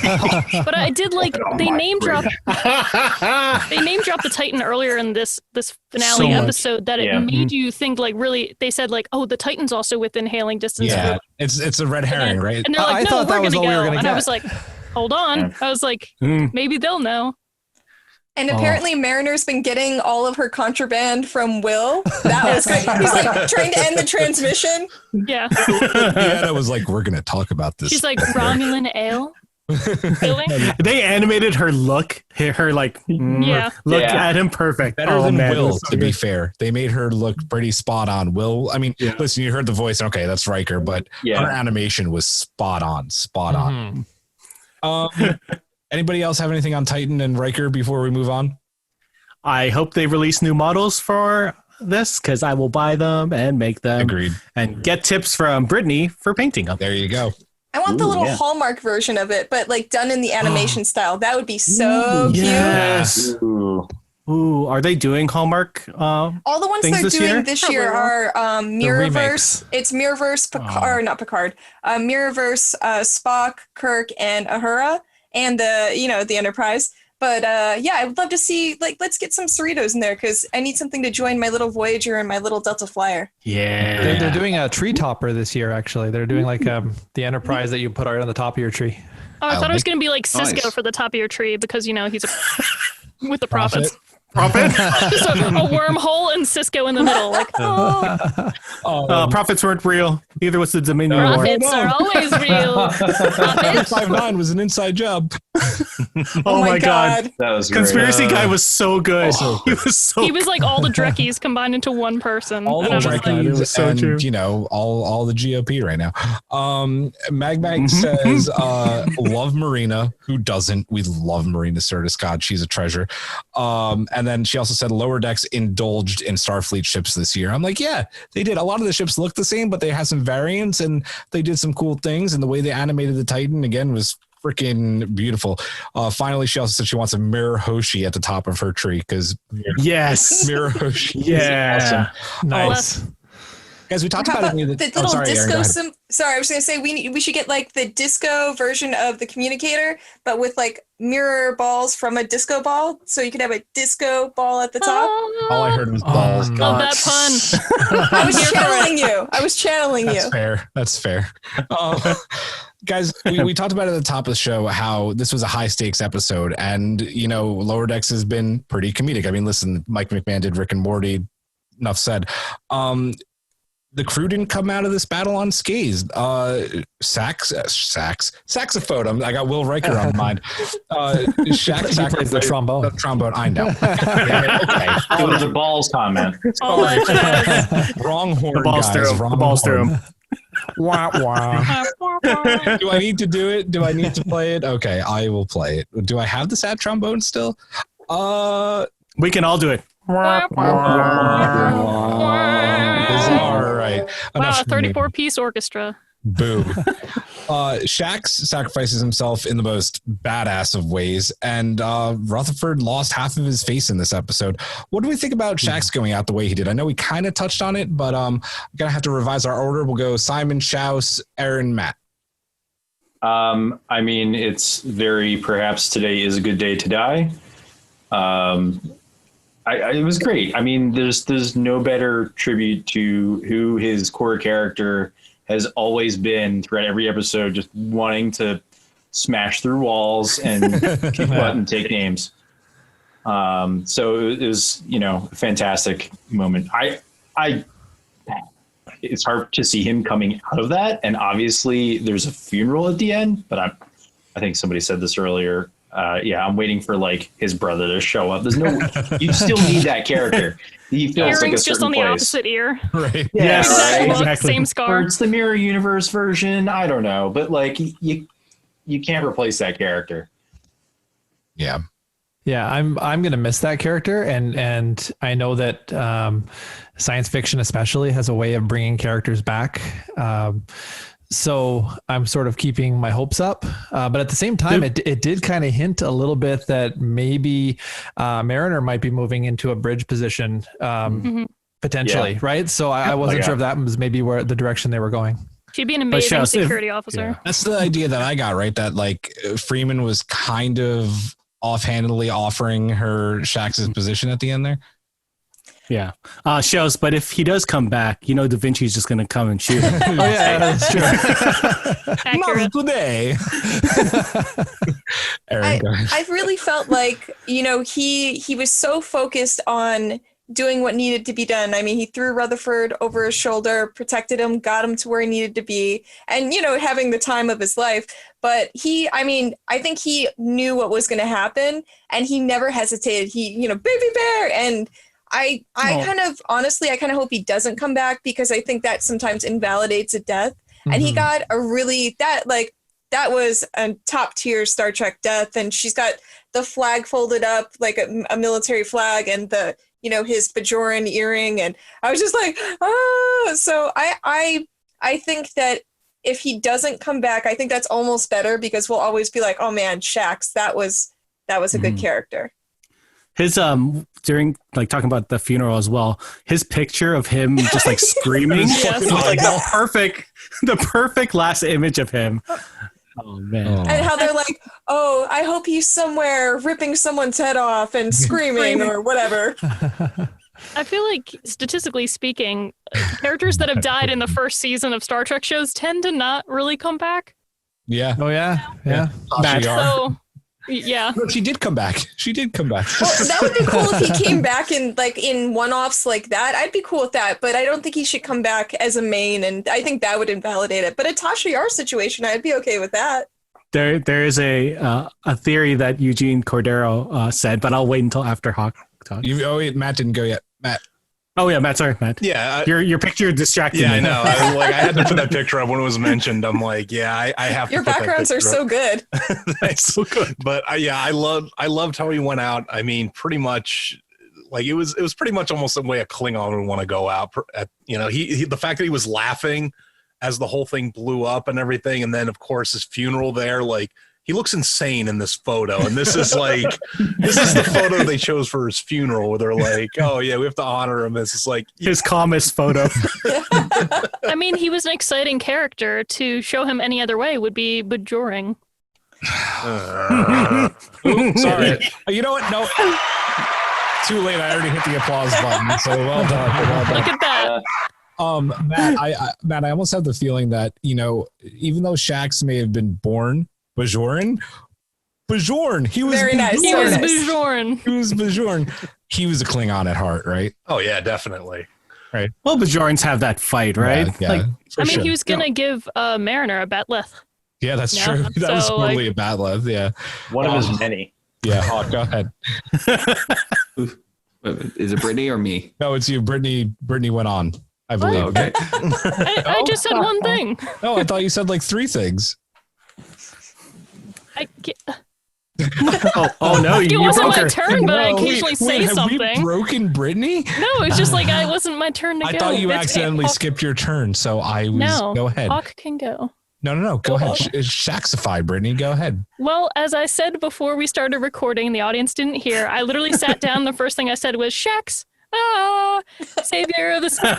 But I did like they name dropped the Titan earlier in this finale episode that it made you think like really they said like, oh, the Titan's also within hailing distance. Yeah, it's a red herring, right? And they're like, I no, thought that was all we were gonna and get. I was like, hold on. I was like, maybe they'll know. And apparently Mariner's been getting all of her contraband from Will. That was great. He's like trying to end the transmission. Yeah. Deanna was like, we're going to talk about this. She's like, Romulan ale? They animated her look, her like look at him perfect. Better than Will, to be fair. They made her look pretty spot on. Will, I mean, listen, you heard the voice. Okay, that's Riker, but her animation was spot on. Anybody else have anything on Titan and Riker before we move on? I hope they release new models for this because I will buy them and make them. Agreed. And get tips from Brittany for painting them. There you go. I want the little Hallmark version of it, but like done in the animation style. That would be so cute. Yes. Ooh, are they doing Hallmark? All the ones they're doing this year are Mirrorverse. It's Mirrorverse Mirrorverse Spock, Kirk, and Uhura, and the Enterprise. But I would love to see let's get some Cerritos in there because I need something to join my little Voyager and my little Delta Flyer. Yeah, they're doing a tree topper this year. Actually, they're doing like the Enterprise that you put right on the top of your tree. Oh, I thought it was going to be like Cisco for the top of your tree because he's with the profits. Just a wormhole and Cisco in the middle. Like, profits weren't real. Neither was the Dominion War. Profits are always real. 5-9 was an inside job. Oh my god. That was Conspiracy guy was so good. He was like all the Drekkies combined into one person. All the Drekkies, it was so true. All the GOP right now. Mag says, love Marina. Who doesn't? We love Marina Sirtis. God, she's a treasure. And then she also said Lower Decks indulged in Starfleet ships this year. I'm like, yeah, they did. A lot of the ships look the same, but they had some variants and they did some cool things. And the way they animated the Titan again was freaking beautiful. Finally, she also said she wants a Mirror Hoshi at the top of her tree because Mirror Hoshi. Yeah, awesome. Nice. Guys, we talked about it. The little disco. Sorry, I was going to say we should get like the disco version of the communicator, but with like mirror balls from a disco ball, so you could have a disco ball at the top. All I heard was balls. Love that pun. I was channeling you. That's fair. Guys, we talked about it at the top of the show how this was a high stakes episode, and Lower Decks has been pretty comedic. I mean, listen, Mike McMahon did Rick and Morty. Enough said. The crew didn't come out of this battle unscathed. Saxophone. I got Will Riker on mind. Shaxx plays the trombone. The trombone. I know. Okay. It was a balls comment. Wrong horn, guys. The balls through him. Wah, wah. Do I need to do it? Do I need to play it? Okay, I will play it. Do I have the sad trombone still? We can all do it. All right. Wow, 34-piece orchestra. Boom. Shaxx sacrifices himself in the most badass of ways, and Rutherford lost half of his face in this episode. What do we think about Shaxx going out the way he did? I know we kind of touched on it, but I'm gonna have to revise our order. We'll go Simon, Schaus, Erin, Matt. I mean, it's perhaps today is a good day to die. It was great. I mean, there's no better tribute to who his core character has always been throughout every episode, just wanting to smash through walls and kick butt and take names. So it was, a fantastic moment. It's hard to see him coming out of that. And obviously there's a funeral at the end, but I think somebody said this earlier. I'm waiting for like his brother to show up. There's no, you still need that character. He feels like a Earrings just on the place. opposite ear. Right. Yeah, Exact right. look, Exactly. same Or scar. it's the mirror universe version. I don't know, but like you can't replace that character. Yeah. Yeah, I'm gonna miss that character, and I know that science fiction especially has a way of bringing characters back. So I'm sort of keeping my hopes up, but at the same time, it did kind of hint a little bit that maybe Mariner might be moving into a bridge position potentially, right? So I wasn't sure if that was maybe where the direction they were going. She'd be an amazing Schaus, security officer. That's the idea that I got, right? That like Freeman was kind of offhandedly offering her Shaxx's position at the end there. Yeah. Schaus, but if he does come back, Da Vinci's just going to come and shoot him. Oh yeah, that's true. Accurate. Not today. Erin, go ahead. I really felt like, he was so focused on doing what needed to be done. I mean, he threw Rutherford over his shoulder, protected him, got him to where he needed to be, and, having the time of his life. But I think he knew what was going to happen, and he never hesitated. He, baby bear. And I kind of hope he doesn't come back, because I think that sometimes invalidates a death. Mm-hmm. And he got that was a top tier Star Trek death. And she's got the flag folded up like a military flag, and the, his Bajoran earring. And I was just like, oh, so I think that if he doesn't come back, I think that's almost better, because we'll always be like, oh man, Shaxx, that was a good character. His during like talking about the funeral as well, his picture of him just like screaming was like the perfect last image of him. Oh man. And how they're like, oh, I hope he's somewhere ripping someone's head off and screaming or whatever. I feel like, statistically speaking, characters that have died in the first season of Star Trek shows tend to not really come back. Yeah. Oh yeah. Yeah. So, yeah. No, she did come back. She did come back. Well, that would be cool if he came back in one-offs like that. I'd be cool with that, but I don't think he should come back as a main, and I think that would invalidate it. But a Tasha Yar situation, I'd be okay with that. There is a theory that Eugene Cordero said, but I'll wait until after Hawk talk. Matt didn't go yet. Matt. Oh yeah, Matt. Sorry, Matt. Yeah, your picture distracted me. Yeah, I know. I had to put that picture up when it was mentioned. I'm like, yeah, I have. Your to put backgrounds are so good. That's so good. But I loved how he went out. I mean, pretty much, like it was pretty much almost the way a Klingon would want to go out. He the fact that he was laughing as the whole thing blew up and everything, and then of course his funeral there, like. He looks insane in this photo, and this is the photo they chose for his funeral, where they're like, "Oh yeah, we have to honor him." This is like his calmest photo. I mean, he was an exciting character. To show him any other way would be Bajoring. Sorry. You know what? No. Too late. I already hit the applause button. So well done. Look at that. Matt, I almost have the feeling that, even though Shaxx may have been born Bajoran, he was very nice. He was Bajoran. He was Bajoran. He was a Klingon at heart, right? Oh yeah, definitely. Right. Well, Bajorans have that fight, right? Yeah, he was gonna give Mariner a Batleth. Yeah, that's true. That was totally a Batleth. Yeah, one of his many. Yeah. Go ahead. Is it Brittany or me? No, it's you. Brittany went on, I believe. Oh, okay. I just said one thing. No, I thought you said like three things. Oh no! It wasn't my turn, but I occasionally say something. Have we broken Brittany? No, it's just like it wasn't my turn to go. I thought you accidentally skipped your turn, so I was. Go ahead. Hawk can go. No. Go ahead. Shaxify, Brittany. Go ahead. Well, as I said before we started recording, the audience didn't hear. I literally sat down. The first thing I said was Shaxx. Savior of the sun.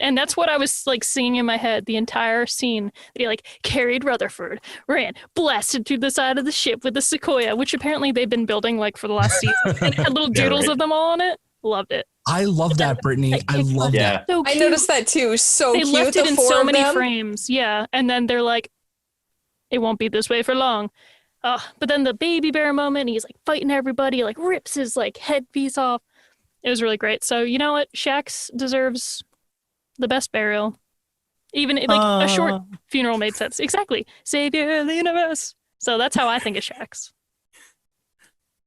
And that's what I was like singing in my head the entire scene. That he like carried Rutherford, ran, blasted through the side of the ship with the Sequoia, which apparently they've been building like for the last season, and it had little doodles of them all on it. Loved it. I love that, Brittany. I love that. So I noticed that too. So they cute. left it in four so of many them. frames. Yeah, and then they're like, it won't be this way for long. But then the baby bear moment, he's like fighting everybody, like rips his like headpiece off. It was really great. So you know what? Shaxx deserves the best burial. Even like a short funeral made sense. Exactly. Savior of the universe. So that's how I think of Shaxx.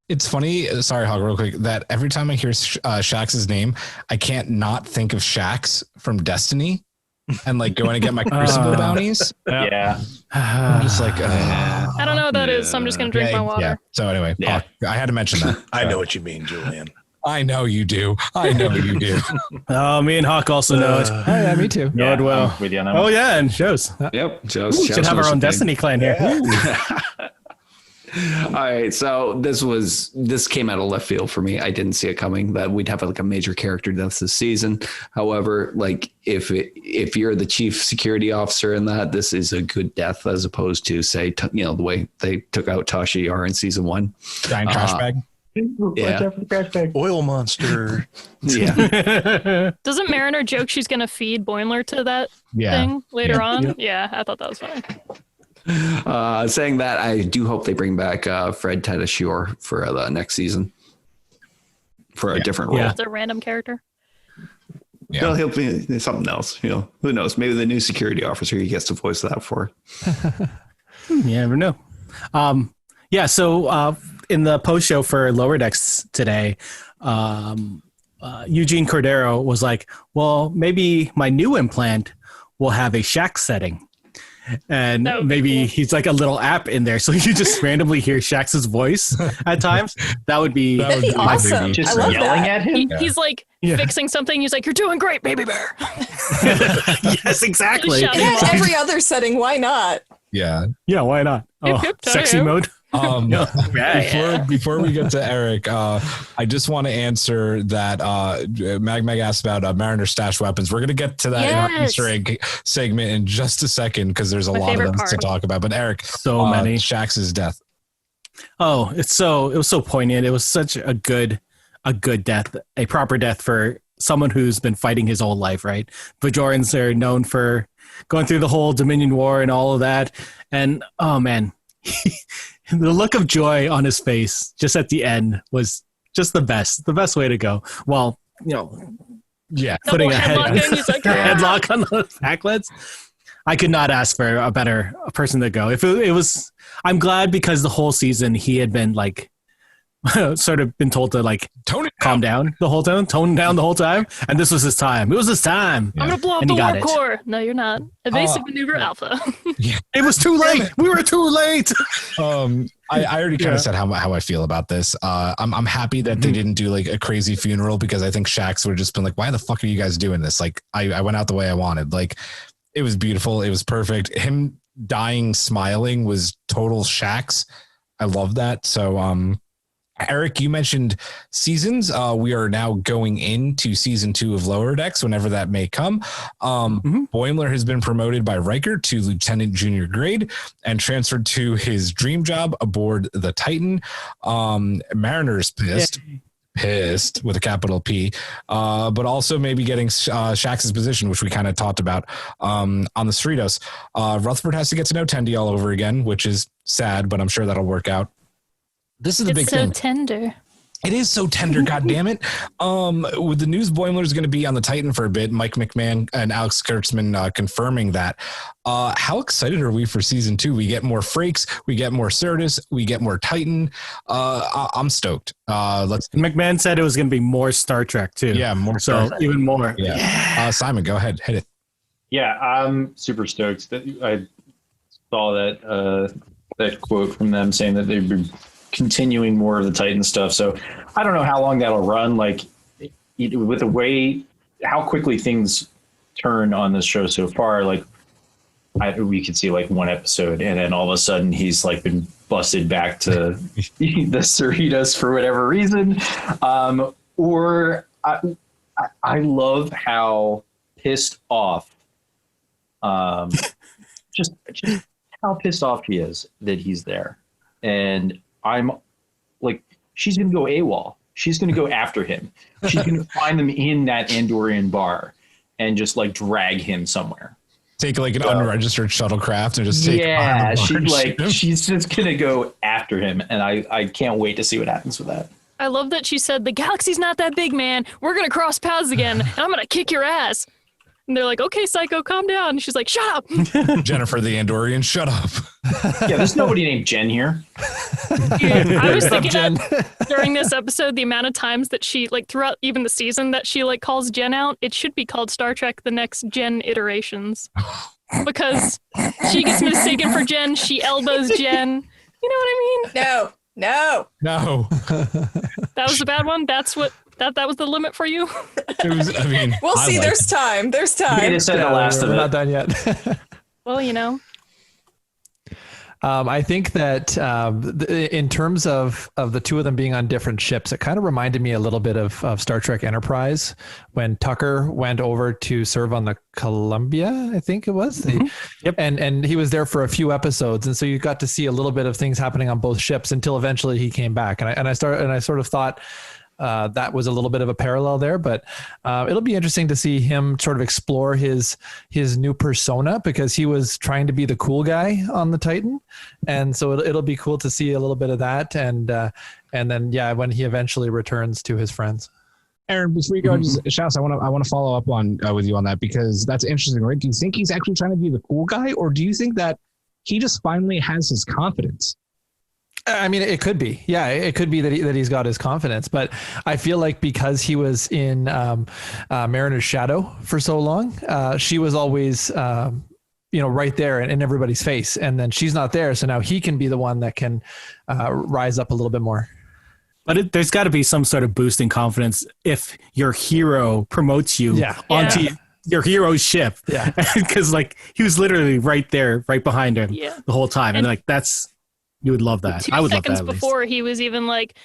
It's funny, sorry, Hog, real quick, that every time I hear Shaxx's name, I can't not think of Shaxx from Destiny and like going to get my Crucible bounties. Yeah. I'm just like, I don't know what that is, so I'm just going to drink my water. Yeah. So anyway, Yeah. Hawk, I had to mention that. I know what you mean, Julian. I know you do. I know you do. Oh, me and Hawk also know it. Oh, yeah, me too. Know it well. I'm with you on that Oh one. yeah, and shows. Yep. Ooh, should have our own Destiny clan here. All right, so this came out of left field for me. I didn't see it coming that we'd have like a major character death this season. However, like if you're the chief security officer in that, this is a good death as opposed to say the way they took out Tashi R in season 1. Giant trash bag. Yeah. Oil monster. Yeah. Doesn't Mariner joke she's going to feed Boimler to that thing later on? Yeah, I thought that was funny. Saying that, I do hope they bring back Fred Tatasciore for the next season for a different role. It's a random character. Yeah. Well, he'll be something else. Who knows? Maybe the new security officer he gets to voice that for. You never know. So in the post show for Lower Decks today, Eugene Cordero was like, well, maybe my new implant will have a Shaxx setting. And maybe he's like a little app in there, so you just randomly hear Shaxx's voice at times. That would be awesome. Just I love yelling that. at him. He's like fixing something. He's like, "You're doing great, baby bear." Yes, exactly. Just shouting Yeah, at him. every other setting, why not? Yeah. Yeah, why not? Hip, Oh, hip, sexy tie-ho. mode. Before we get to Eric, I just want to answer that Mag asked about Mariner stash weapons. We're going to get to that in our Yes. Easter egg segment in just a second because there's a My lot of favorite them to part. talk about. But Eric, So many. Shaxx's death. Oh, it was so poignant. It was such a good death, a proper death for someone who's been fighting his whole life, right? Bajorans are known for going through the whole Dominion War and all of that. And oh man, the look of joy on his face just at the end was just the best way to go. Well, Yeah. putting a headlocking, he's like, headlock on the backlets. I could not ask for a better person to go. If it was, I'm glad because the whole season he had been like, sort of been told to like calm down the whole time, tone down the whole time, and this was his time. It was his time. I'm gonna blow up And the he got warp it. core. No, you're not. Evasive maneuver alpha. It was too late. We were too late. I already kind of said how I feel about this. I'm happy that they didn't do like a crazy funeral because I think Shaxx would have just been like, why the fuck are you guys doing this? Like I went out the way I wanted. Like it was beautiful. It was perfect. Him dying smiling was total Shaxx. I love that. So Eric, you mentioned seasons. We are now going into season 2 of Lower Decks, whenever that may come. Boimler has been promoted by Riker to Lieutenant Junior grade and transferred to his dream job aboard the Titan. Mariner's pissed with a capital P, but also maybe getting Shaxx's position, which we kind of talked about on the Cerritos. Rutherford has to get to know Tendi all over again, which is sad, but I'm sure that'll work out. This is the big It's so thing. tender. It is so tender, goddammit. With the news, Boimler is going to be on the Titan for a bit. Mike McMahon and Alex Kurtzman confirming that. How excited are we for season 2? We get more Frakes, we get more Cerritos, we get more Titan. I'm stoked. McMahon said it was going to be more Star Trek too. Yeah, more so Star Trek. even more. Yeah. Simon, go ahead, hit it. Yeah, I'm super stoked. I saw that quote from them saying that they'd be continuing more of the Titan stuff. So I don't know how long that'll run. Like with the way how quickly things turn on this show so far, like we could see like one episode and then all of a sudden he's like been busted back to the Cerritos for whatever reason. Or I love how pissed off, just how pissed off he is that he's there. And I'm like, she's going to go AWOL. She's going to go after him. She's going to find them in that Andorian bar and just like drag him somewhere. Take like an unregistered shuttlecraft and just take him on the bar. She's just going to go after him. And I can't wait to see what happens with that. I love that she said, the galaxy's not that big, man. We're going to cross paths again, and I'm going to kick your ass. And they're like, okay, Psycho, calm down. And she's like, shut up. Jennifer the Andorian, shut up. Yeah, there's nobody named Jen here. Dude, I was thinking that during this episode, the amount of times that she, like throughout even the season, that she like calls Jen out, it should be called Star Trek The Next Gen Iterations. Because she gets mistaken for Jen, she elbows Jen. You know what I mean? No. That was a bad one. That's what that was the limit for you. We'll see. There's time. You just said the last of it. We're not done yet. Well, you know. I think that in terms of the two of them being on different ships, it kind of reminded me a little bit of Star Trek Enterprise when Tucker went over to serve on the Columbia, I think it was. Yep. And he was there for a few episodes. And so you got to see a little bit of things happening on both ships until eventually he came back. And I sort of thought that was a little bit of a parallel there, but it'll be interesting to see him sort of explore his new persona, because he was trying to be the cool guy on the Titan. And so it'll be cool to see a little bit of that. And then, when he eventually returns to his friends. Erin, before you go, Schaus, I want to follow up on with you on that, because that's interesting, right? Do you think he's actually trying to be the cool guy, or do you think that he just finally has his confidence? I mean, it could be. Yeah, it could be that he's got his confidence. But I feel like because he was in Mariner's shadow for so long, she was always, right there in everybody's face. And then she's not there. So now he can be the one that can rise up a little bit more. But there's got to be some sort of boost in confidence if your hero promotes you onto your hero's ship. Yeah. Because he was literally right there, right behind him the whole time. And you would love that. I would love that. 2 seconds before he was even like,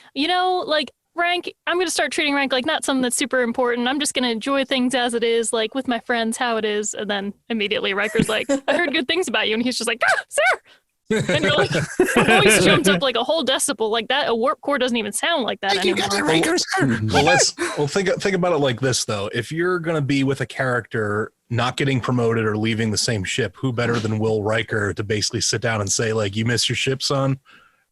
rank, I'm going to start treating rank like not something that's super important. I'm just going to enjoy things as it is, like with my friends, how it is. And then immediately Riker's like, I heard good things about you. And he's just like, sir. And you're like, her voice jumps up like a whole decibel. Like that, a warp core doesn't even sound like that anymore. Think about it like this, though. If you're going to be with a character not getting promoted or leaving the same ship, who better than Will Riker to basically sit down and say, like, you miss your ship, son?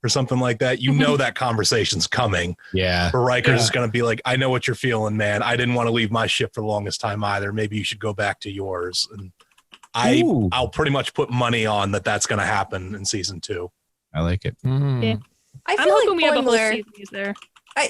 Or something like that. You know that conversation's coming. Yeah. Or Riker's is going to be like, I know what you're feeling, man. I didn't want to leave my ship for the longest time either. Maybe you should go back to yours. And I'll pretty much put money on that's going to happen in season 2. I like it. Yeah. I feel like we have a whole Boimler, season he's there. I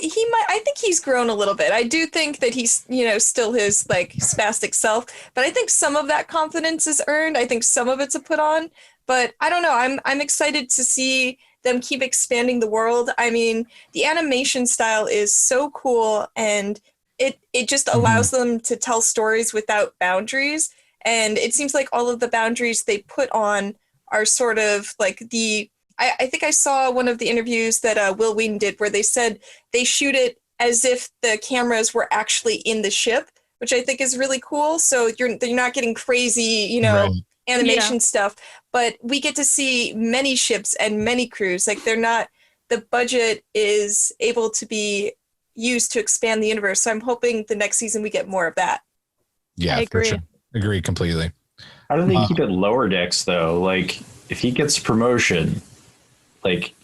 think he's grown a little bit. I do think that he's, still his spastic self, but I think some of that confidence is earned. I think some of it's a put on, but I don't know. I'm excited to see them keep expanding the world. I mean, the animation style is so cool, and it just allows them to tell stories without boundaries. And it seems like all of the boundaries they put on are sort of like I think I saw one of the interviews that Will Wheaton did where they said they shoot it as if the cameras were actually in the ship, which I think is really cool. So you're not getting crazy, animation stuff, but we get to see many ships and many crews. Like the budget is able to be used to expand the universe. So I'm hoping the next season we get more of that. Yeah, I agree. For sure. Agree completely. How do they keep it lower decks though? Like if he gets promotion,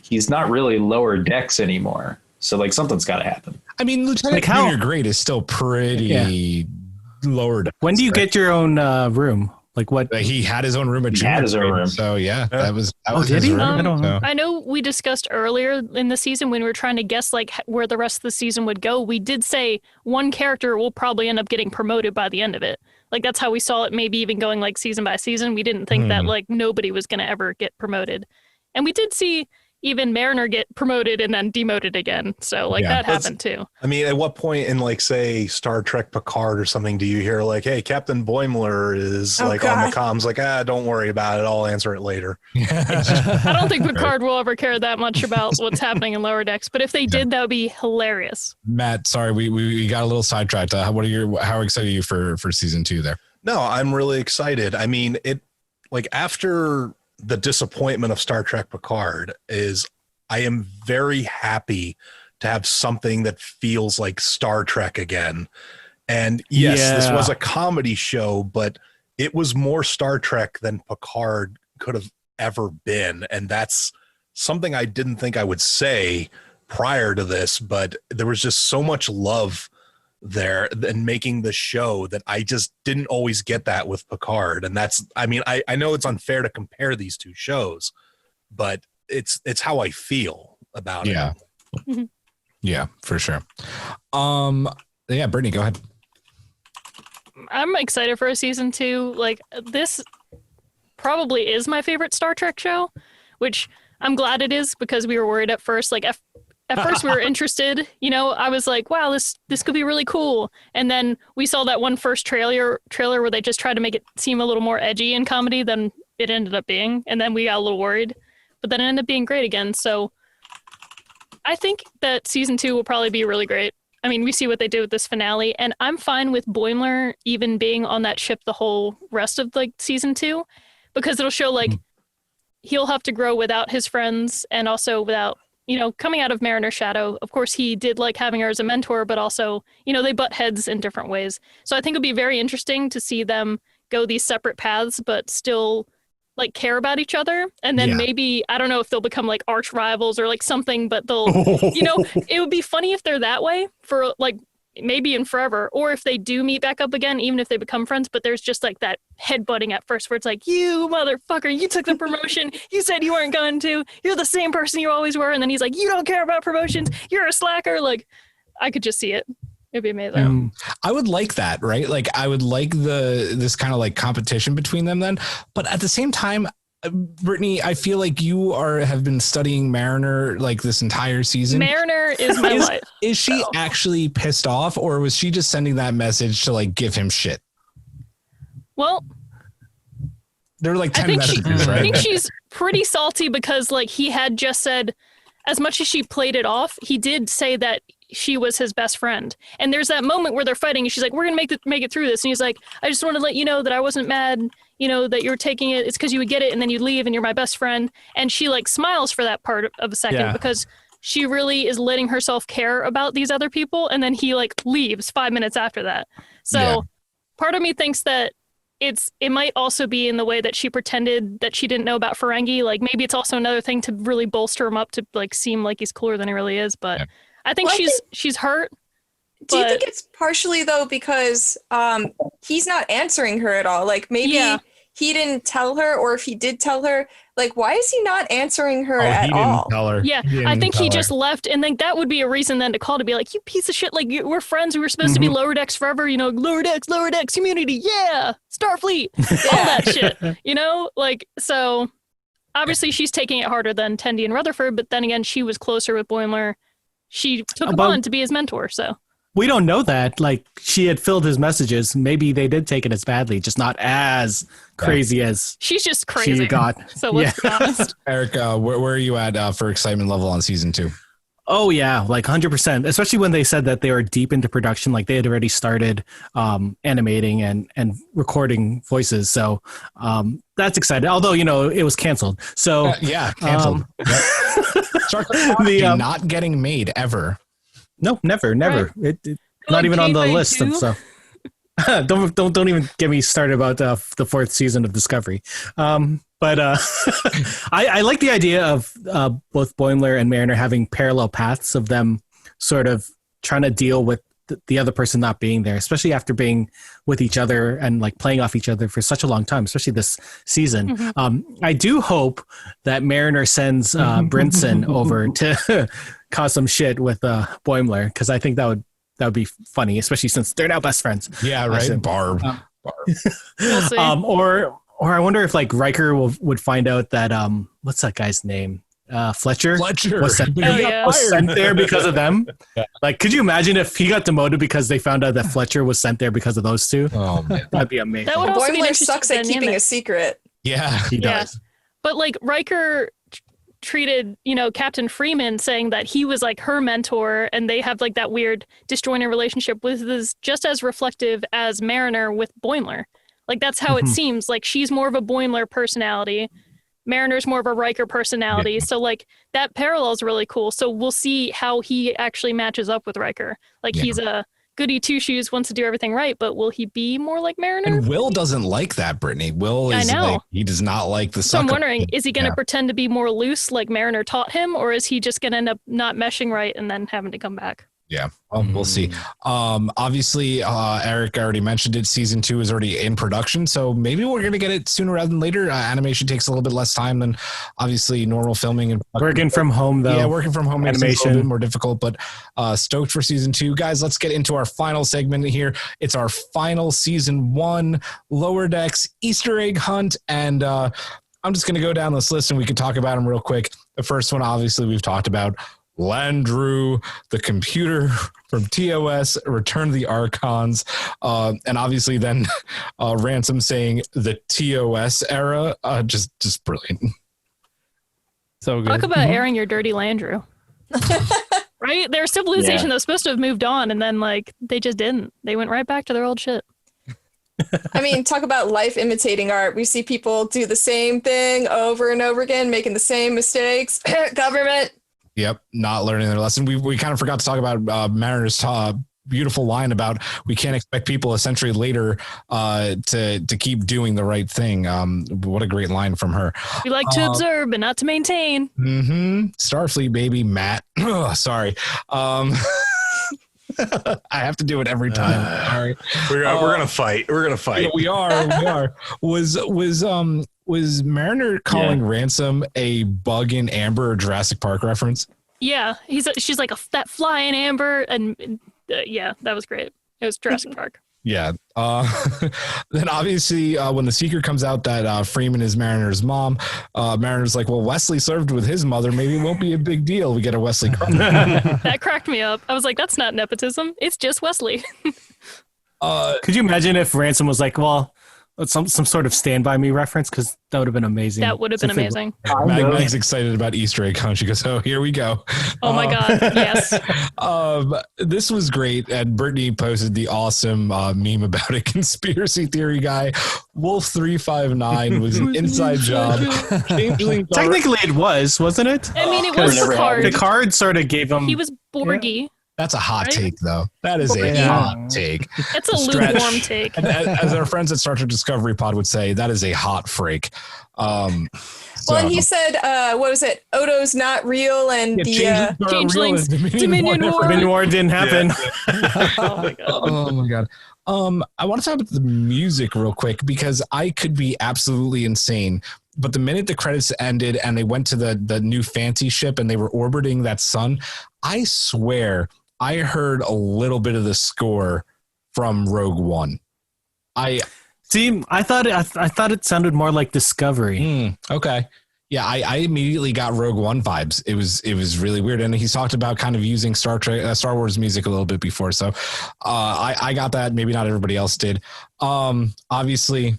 he's not really lower decks anymore. So something's got to happen. I mean, Lieutenant Junior Grade is still pretty lower decks. When do you get your own room? Like what? He had his own room at Junior. He had his own room. So that was his room. I don't know. I know we discussed earlier in the season when we were trying to guess where the rest of the season would go. We did say one character will probably end up getting promoted by the end of it. That's how we saw it, maybe even going season by season. We didn't think that nobody was going to ever get promoted. And we did see even Mariner get promoted and then demoted again. So that happened too. I mean, at what point in say Star Trek Picard or something do you hear hey, Captain Boimler is on the comms don't worry about it. I'll answer it later. I don't think Picard will ever care that much about what's happening in lower decks, but if they did, that would be hilarious. Matt, sorry, we got a little sidetracked. How excited are you for season 2 there? No, I'm really excited. I mean, it after the disappointment of Star Trek Picard I am very happy to have something that feels like Star Trek again. And yes, this was a comedy show, but it was more Star Trek than Picard could have ever been. And that's something I didn't think I would say prior to this, but there was just so much love there and making the show that I just didn't always get that with Picard. And that's, I mean, I know it's unfair to compare these two shows, but it's how I feel about it. Yeah, for sure. Yeah, Brittany, go ahead. I'm excited for a season 2. Like, this probably is my favorite Star Trek show, which I'm glad it is, because we were worried at first. Like, at first we were interested, you know, I was like, wow, this could be really cool. And then we saw that one first trailer where they just tried to make it seem a little more edgy in comedy than it ended up being. And then we got a little worried, but then it ended up being great again. So I think that season 2 will probably be really great. I mean, we see what they did with this finale, and I'm fine with Boimler even being on that ship the whole rest of like season 2, because it'll show like he'll have to grow without his friends, and also without, you know, coming out of Mariner's shadow. Of course, he did like having her as a mentor, but also, you know, they butt heads in different ways. So I think it'll be very interesting to see them go these separate paths, but still like care about each other. And then maybe, I don't know if they'll become like arch rivals or like something, but they'll, you know, it would be funny if they're that way for like maybe in forever, or if they do meet back up again, even if they become friends, but there's just like that headbutting at first where it's like, you motherfucker, you took the promotion. You said you weren't going to. You're the same person you always were. And then he's like, you don't care about promotions. You're a slacker. Like, I could just see it. It'd be amazing. I would like that, right? Like, I would like this kind of like competition between them then. But at the same time, Brittany, I feel like you have been studying Mariner like this entire season. Mariner is my life. Is she actually pissed off, or was she just sending that message to like give him shit? Well, there are like 10 messages, right? I think she's pretty salty because like he had just said, as much as she played it off, he did say that she was his best friend. And there's that moment where they're fighting and she's like, we're going to make it through this. And he's like, I just want to let you know that I wasn't mad, you know, that you're taking it. It's because you would get it and then you'd leave and you're my best friend. And she like smiles for that part of a second because she really is letting herself care about these other people. And then he like leaves 5 minutes after that. So part of me thinks that it might also be in the way that she pretended that she didn't know about Ferengi. Like maybe it's also another thing to really bolster him up to like seem like he's cooler than he really is. But I think she's hurt. Do you think it's partially though because he's not answering her at all? Like maybe he didn't tell her, or if he did tell her, like why is he not answering her at all? Tell her. Yeah, I think he just left, and then that would be a reason then to call to be like, you piece of shit, like we're friends, we were supposed to be lower decks forever, you know, lower decks community, Starfleet, all that shit, you know, like so. Obviously, she's taking it harder than Tendi and Rutherford, but then again, she was closer with Boimler. She took him on to be his mentor, so. We don't know that. Like, she had filled his messages. Maybe they did take it as badly, just not as crazy as she's just crazy. She got. So let's be honest. Eric, where are you at for excitement level on season 2? Oh, yeah, like 100%, especially when they said that they were deep into production. Like, they had already started animating and recording voices. So that's exciting. Although, you know, it was canceled. So canceled. Star Trek not getting made ever. No, never. Right. It not even on the list of stuff. don't even get me started about the 4th season of Discovery. But I like the idea of both Boimler and Mariner having parallel paths of them sort of trying to deal with the other person not being there, especially after being with each other and like playing off each other for such a long time, especially this season. I do hope that Mariner sends Brinson over to cause some shit with Boimler, because I think that would be funny, especially since they're now best friends. Yeah, right. Barb. We'll see. Or I wonder if like Riker would find out that what's that guy's name? Fletcher was sent there because of them. Like, could you imagine if he got demoted because they found out that Fletcher was sent there because of those two? Oh man, that'd be amazing. That would also be Boimler sucks at keeping a secret. Yeah, he does. But like Riker treated, you know, Captain Freeman, saying that he was like her mentor, and they have like that weird disjointed relationship with is just as reflective as Mariner with Boimler. Like that's how it seems. Like she's more of a Boimler personality. Mariner's more of a Riker personality. So like that parallel is really cool. So we'll see how he actually matches up with Riker. Like he's a goody two shoes, wants to do everything right, but will he be more like Mariner? And Will doesn't like that, Brittany. Will is like, he does not like the So I'm wondering, is he going to pretend to be more loose like Mariner taught him, or is he just going to end up not meshing right and then having to come back? Yeah, well, we'll see. Obviously, Eric already mentioned it. Season 2 is already in production, so maybe we're going to get it sooner rather than later. Animation takes a little bit less time than obviously normal filming and working from home, though. Yeah, working from home animation is a little bit more difficult, but stoked for season 2. Guys, let's get into our final segment here. It's our final season 1 Lower Decks Easter egg hunt, and I'm just going to go down this list and we can talk about them real quick. The first one, obviously, we've talked about. Landru, the computer from TOS, Return of the Archons, and obviously then Ransom saying the TOS era, just brilliant. So good. Talk about airing your dirty Landru. Right? Their civilization that was supposed to have moved on, and then like they just didn't. They went right back to their old shit. I mean, talk about life imitating art. We see people do the same thing over and over again, making the same mistakes. Government. Yep, not learning their lesson. We kind of forgot to talk about Mariner's beautiful line about we can't expect people a century later to keep doing the right thing. What a great line from her. We like to observe, but not to maintain. Starfleet, baby, Matt. Sorry. I have to do it every time. Sorry. We're gonna fight. We're gonna fight. We are. Was Mariner calling Ransom a bug in Amber or Jurassic Park reference? Yeah, she's like that fly in Amber, and yeah, that was great. It was Jurassic Park. Yeah. Then obviously when the secret comes out that Freeman is Mariner's mom, Mariner's like, well, Wesley served with his mother. Maybe it won't be a big deal. We get a Wesley. That cracked me up. I was like, that's not nepotism. It's just Wesley. Could you imagine if Ransom was like, well, some sort of Stand By Me reference? Because that would have been amazing. That would have been amazing. Mag's excited about Easter egg hunt. She goes, oh, here we go. Oh my God, yes. This was great. And Brittany posted the awesome meme about a conspiracy theory guy. Wolf 359 was an inside job. Technically it wasn't it? I mean, it was Picard. Picard sort of gave him... He was Borgie. Yeah. That's a hot take, though. That is a hot take. That's a lukewarm take. As our friends at Star Trek Discovery Pod would say, that is a hot freak. Well, and he said, what was it? Odo's not real, and the Changelings, Dominion War. Dominion War didn't happen. Yeah. Oh my God. I want to talk about the music real quick because I could be absolutely insane. But the minute the credits ended and they went to the new fancy ship and they were orbiting that sun, I swear I heard a little bit of the score from Rogue One. I thought it sounded more like Discovery. Okay. Yeah, I immediately got Rogue One vibes. It was really weird, and he's talked about kind of using Star Wars music a little bit before, so I got that. Maybe not everybody else did. Obviously,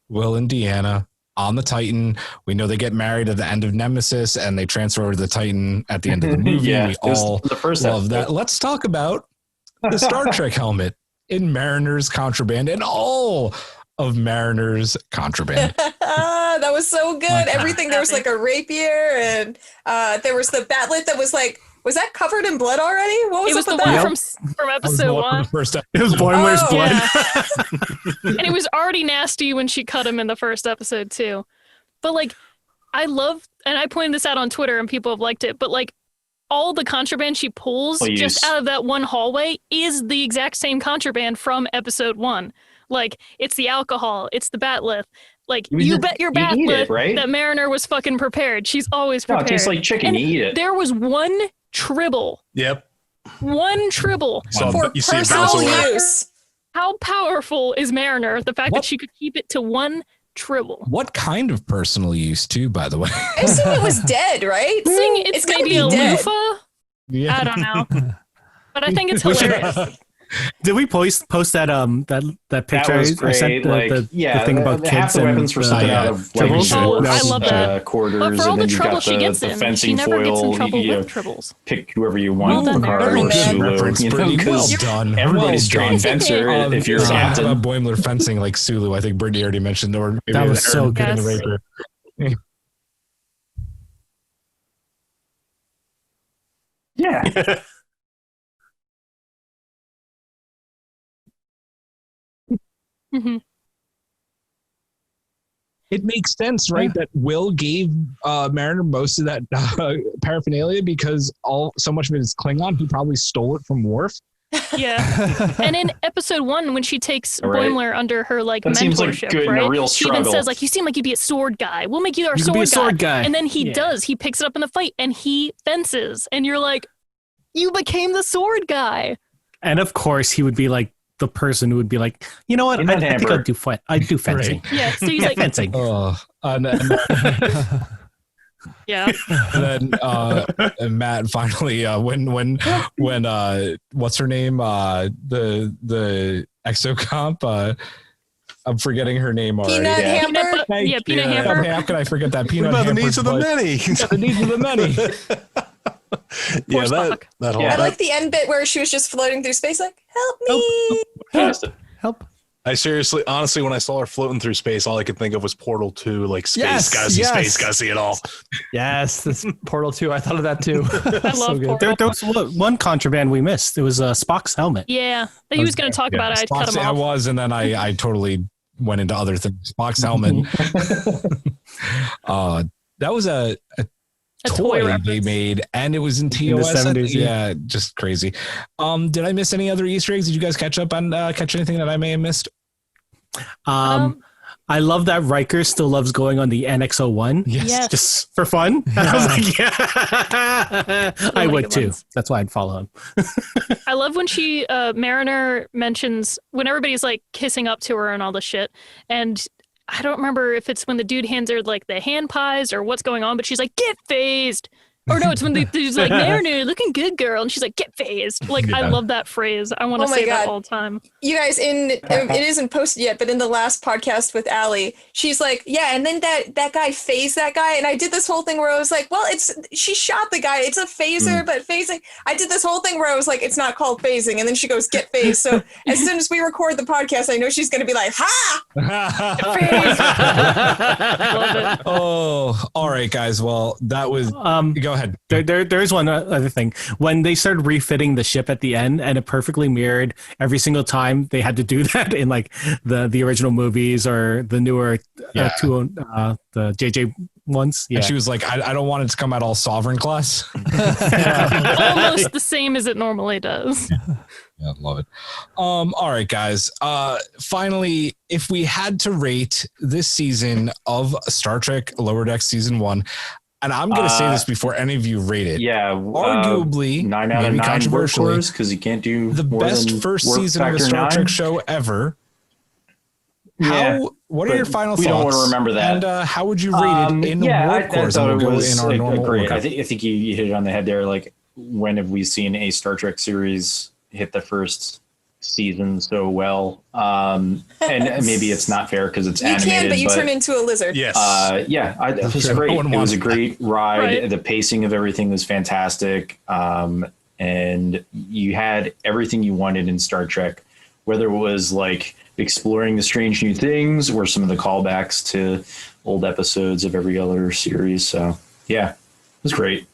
Will and Deanna on the Titan. We know they get married at the end of Nemesis, and they transfer over to the Titan at the end of the movie. We all love that. Let's talk about the Star Trek helmet in Mariner's Contraband and all of Mariner's Contraband. That was so good. Everything, there was like a rapier, and there was the batlet that was like, was that covered in blood already? What was it? Was up the with one that? from episode 1. It was Boimler's blood. Yeah. And it was already nasty when she cut him in the first episode too. But like, I love, and I pointed this out on Twitter and people have liked it, but like all the contraband she pulls just out of that one hallway is the exact same contraband from episode 1. Like, it's the alcohol, it's the batleth. Like, you bet your batleth right? that Mariner was fucking prepared. She's always prepared. No, it tastes like chicken. And you eat it. There was one tribble. Yep. One tribble for personal use. How powerful is Mariner? The fact that she could keep it to one tribble. What kind of personal use, too, by the way? I assume it was dead, right? It's maybe a loofah. Yeah. I don't know. But I think it's hilarious. Did we post that that picture? That was great. The thing about half kids the weapons were something out of tribbles. I love that. Quarters, but for all and the then you trouble got she gets the in, fencing she never gets in foil. trouble You with tribbles. Pick whoever you want. Well done, Picard or Sulu. Well done. Everybody's strong fencer if you're a captain. About Boimler fencing like Sulu, I think Brittany already mentioned. Or maybe that was so good. Yeah. Mm-hmm. it makes sense, right? That Will gave Mariner most of that paraphernalia because so much of it is Klingon. He probably stole it from Worf. Yeah. And in episode 1, when she takes Boimler under her like mentorship, seems like good right? in a real She even struggle. says like, you seem like you'd be a sword guy. We'll make you our You could be a sword guy. And then he does. He picks it up in the fight and he fences. And you're like, you became the sword guy. And of course, he would be like the person who would be like, you know what? I think I'd do fencing. Yeah. So he's like fencing. Yeah. And then Matt finally when what's her name? The exocomp. I'm forgetting her name already. Peanut Hamper? Peanut Hamper. How could I forget that? Peanut About the Hamper, needs of the many. the needs of the many. Yeah, that whole. I like the end bit where she was just floating through space, like, help me. Help. I honestly, when I saw her floating through space, all I could think of was Portal 2, like space, Yes, gotta see yes. space, gotta see it all. Yes, this Portal 2. I thought of that too. I love Portal. There was one contraband we missed. It was Spock's helmet. Yeah. He was going to talk about it. I cut him I off. was, and then I totally went into other things. Spock's helmet. That was a toy reference. they made, and it was in the TOS. 70s, Yeah, just crazy. Did I miss any other Easter eggs? Did you guys catch up on catch anything that I may have missed? I love that Riker still loves going on the NX01. Yes. Just for fun. I was like, yeah. I would good too. ones. That's why I'd follow him. I love when she Mariner mentions when everybody's like kissing up to her and all this shit, and I don't remember if it's when the dude hands her like the hand pies or what's going on, but she's like, get phased. Or no, it's when the dude's like, Mariner, looking good, girl. And she's like, get phased. Like, I love that phrase. I want to say that all the time. You guys, it isn't posted yet, but in the last podcast with Allie, she's like, yeah, and then that guy phased that guy. And I did this whole thing where I was like, well, she shot the guy. It's a phaser, but phasing. I did this whole thing where I was like, it's not called phasing. And then she goes, get phased. So as soon as we record the podcast, I know she's going to be like, ha! Love it. Oh, all right, guys. Well, that was. Go ahead. There's one other thing. When they started refitting the ship at the end, and it perfectly mirrored every single time they had to do that in like the original movies or the newer the JJ ones. Yeah. And she was like, I don't want it to come out all sovereign class. Almost the same as it normally does. Yeah, love it. All right, guys. Finally, if we had to rate this season of Star Trek Lower Decks season 1, and I'm going to say this before any of you rate it. Yeah, arguably, 9 out of maybe 9 controversially, because you can't do the more best than first work season of a factor Star 9. Trek show ever. What are your final thoughts? We don't want to remember that. And how would you rate it in warp cores? I thought And it we'll go was in our normal great. order. I think you hit it on the head there. Like, when have we seen a Star Trek series hit the first season so well? And maybe it's not fair because it's animated. You can, but you turn into a lizard. Yes. It was great. It was a great ride. Right. The pacing of everything was fantastic. And you had everything you wanted in Star Trek, whether it was like exploring the strange new things or some of the callbacks to old episodes of every other series. So yeah, it was great.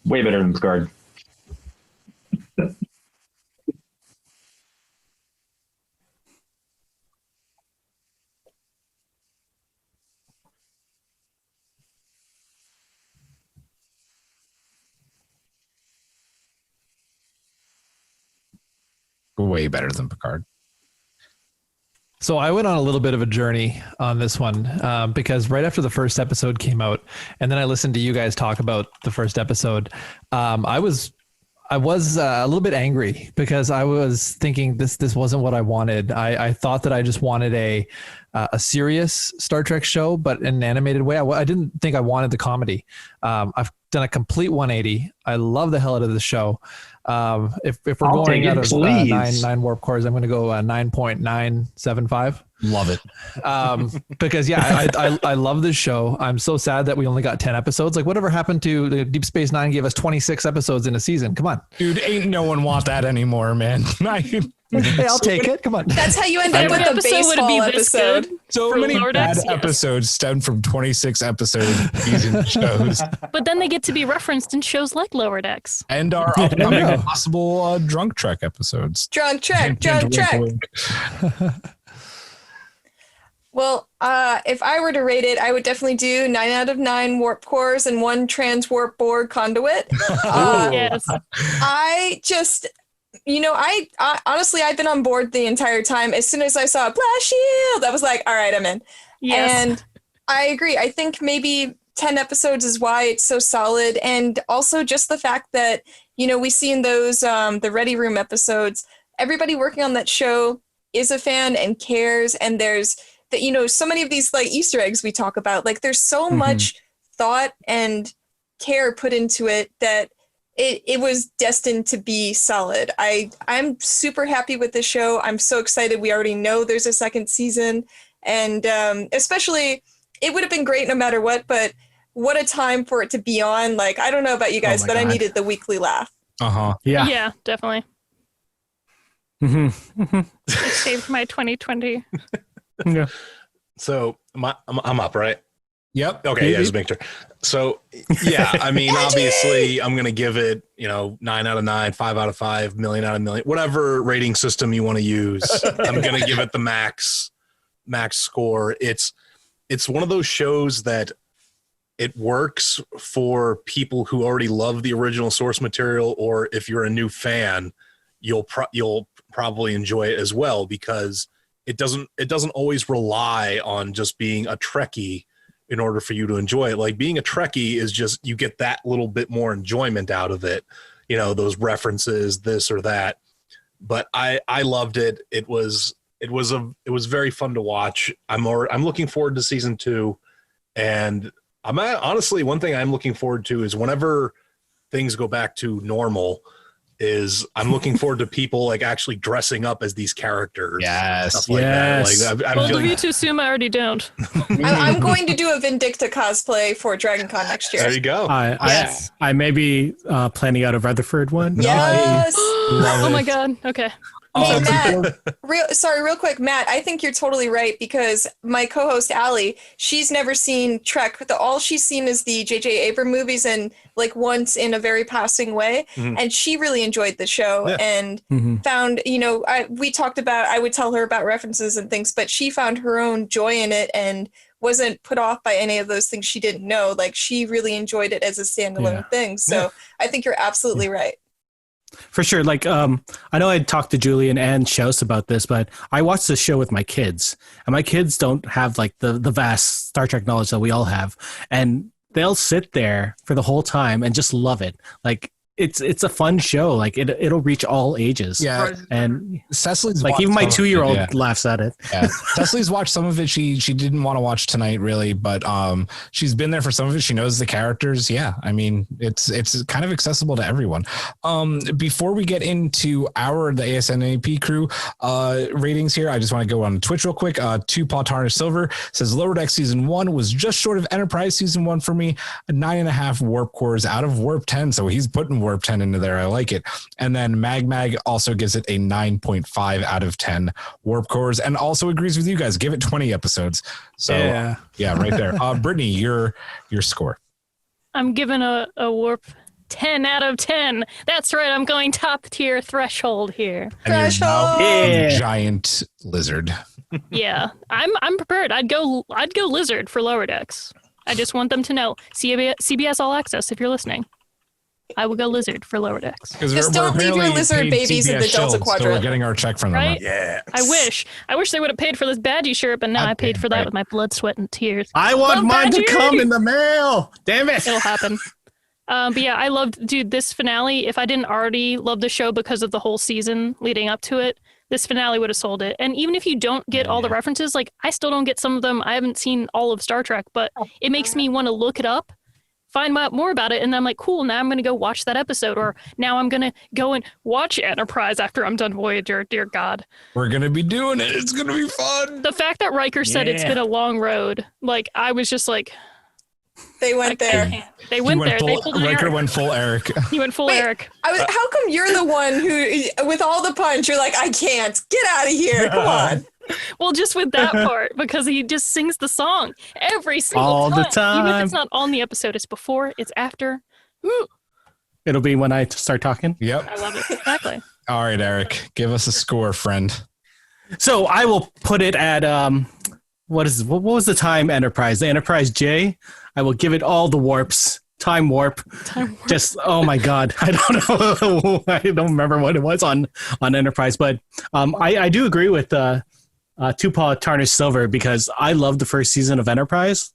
Way better than Picard. Way better than Picard. So I went on a little bit of a journey on this one because right after the first episode came out, and then I listened to you guys talk about the first episode, I was a little bit angry because I was thinking this wasn't what I wanted. I thought that I just wanted a serious Star Trek show, but in an animated way. I didn't think I wanted the comedy. I've done a complete 180. I love the hell out of the show. If we're going out of 9 warp cores, I'm going to go 9.975. Love it. Because I love this show. I'm so sad that we only got 10 episodes. Like, whatever happened to the Deep Space Nine gave us 26 episodes in a season? Come on, dude. Ain't no one want that anymore, man. Hey, I'll take it. Come on. That's how you end up with the baseball episode. So many bad episodes stem from 26 episode season shows. But then they get to be referenced in shows like Lower Decks. And our upcoming possible Drunk Trek episodes. Drunk Trek. Well, if I were to rate it, I would definitely do 9 out of 9 warp cores and 1 trans warp board conduit. Yes. I just, I honestly, I've been on board the entire time. As soon as I saw Blast Shield, I was like, all right, I'm in. Yes. And I agree. I think maybe 10 episodes is why it's so solid. And also just the fact that, we see in those, the Ready Room episodes, everybody working on that show is a fan and cares. And there's that, so many of these like Easter eggs we talk about, like there's so much thought and care put into it that it was destined to be solid. I'm super happy with the show. I'm so excited. We already know there's a second season. And especially, it would have been great no matter what, but what a time for it to be on. Like, I don't know about you guys, but God. I needed the weekly laugh. Yeah. Yeah, definitely. It saved my 2020. Yeah. So I'm up, right? Yep. Okay, yeah, just make sure. So yeah, I mean, obviously I'm gonna give it, 9 out of 9, 5 out of 5, million out of million, whatever rating system you want to use. I'm gonna give it the max score. It's one of those shows that it works for people who already love the original source material, or if you're a new fan, you'll probably enjoy it as well, because it doesn't always rely on just being a Trekkie in order for you to enjoy it. Like, being a Trekkie is just, you get that little bit more enjoyment out of it, those references, this or that. But I loved it. It was very fun to watch. I'm looking forward to season 2, and honestly, one thing I'm looking forward to is whenever things go back to normal, is I'm looking forward to people like actually dressing up as these characters. Yes. Stuff like that. Like, I'm Well, feeling, you too soon. I already don't. I'm going to do a Vindicta cosplay for Dragon Con next year. there you go. Yes. I may be planning out a Rutherford one. Yes. Oh my God. Okay. Hey, Matt, real quick, Matt, I think you're totally right, because my co-host Allie, she's never seen Trek. All she's seen is the J.J. Abrams movies, and like once in a very passing way. And she really enjoyed the show and found, we talked about, I would tell her about references and things, but she found her own joy in it and wasn't put off by any of those things she didn't know. Like, she really enjoyed it as a standalone thing. So I think you're absolutely right. For sure. Like, I know I talked to Julian and Schaus about this, but I watched this show with my kids, and my kids don't have like the vast Star Trek knowledge that we all have. And they'll sit there for the whole time and just love it. Like, it's a fun show. Like, it'll reach all ages. Yeah. And Cecily's like, even my 2-year-old laughs at it. Yeah. Cecily's watched some of it. She didn't want to watch tonight really, but she's been there for some of it. She knows the characters. Yeah. I mean, it's kind of accessible to everyone. Before we get into the ASNAP crew ratings here, I just want to go on Twitch real quick. To Paul Tarnish Silver says Lower Deck season 1 was just short of Enterprise season 1 for me. 9.5 warp cores out of warp 10. So he's putting warp 10 into there. I like it. And then Mag also gives it a 9.5 out of 10 warp cores, and also agrees with you guys. Give it 20 episodes. So yeah, right there. Brittany, your score. I'm giving a warp 10 out of 10. That's right. I'm going top tier threshold here. And you're now a giant lizard. Yeah, I'm prepared. I'd go lizard for Lower Decks. I just want them to know. CBS All Access, if you're listening. I will go lizard for Lower Decks. Just don't leave your lizard babies in the Delta Quadrant. So we're getting our check from them. Right? Yes. I wish they would have paid for this badgie shirt, but now I paid for that with my blood, sweat, and tears. I want mine to come in the mail. Damn it. It'll happen. But yeah, I loved, this finale. If I didn't already love the show because of the whole season leading up to it, this finale would have sold it. And even if you don't get all the references, like, I still don't get some of them. I haven't seen all of Star Trek, but it makes me want to look it up, find out more about it, and then I'm like, cool, now I'm going to go watch that episode, or now I'm going to go and watch Enterprise after I'm done Voyager. Dear God. We're going to be doing it. It's going to be fun. The fact that Riker said it's been a long road, like, I was just like... They went there. They went there. Riker went full Eric. He went full Eric. How come you're the one who, with all the punch, you're like, I can't. Get out of here. Come on. Well, just with that part, because he just sings the song every single all the time. Even if it's not on the episode, it's before, it's after. Ooh. It'll be when I start talking. Yep. I love it. Exactly. All right, Eric, give us a score, friend. So I will put it at what was the time Enterprise? The Enterprise J. I will give it all the warps. Time warp. Just oh my god, I don't know. I don't remember what it was on Enterprise, but I do agree with Tupac Tarnished Silver because I love the first season of Enterprise.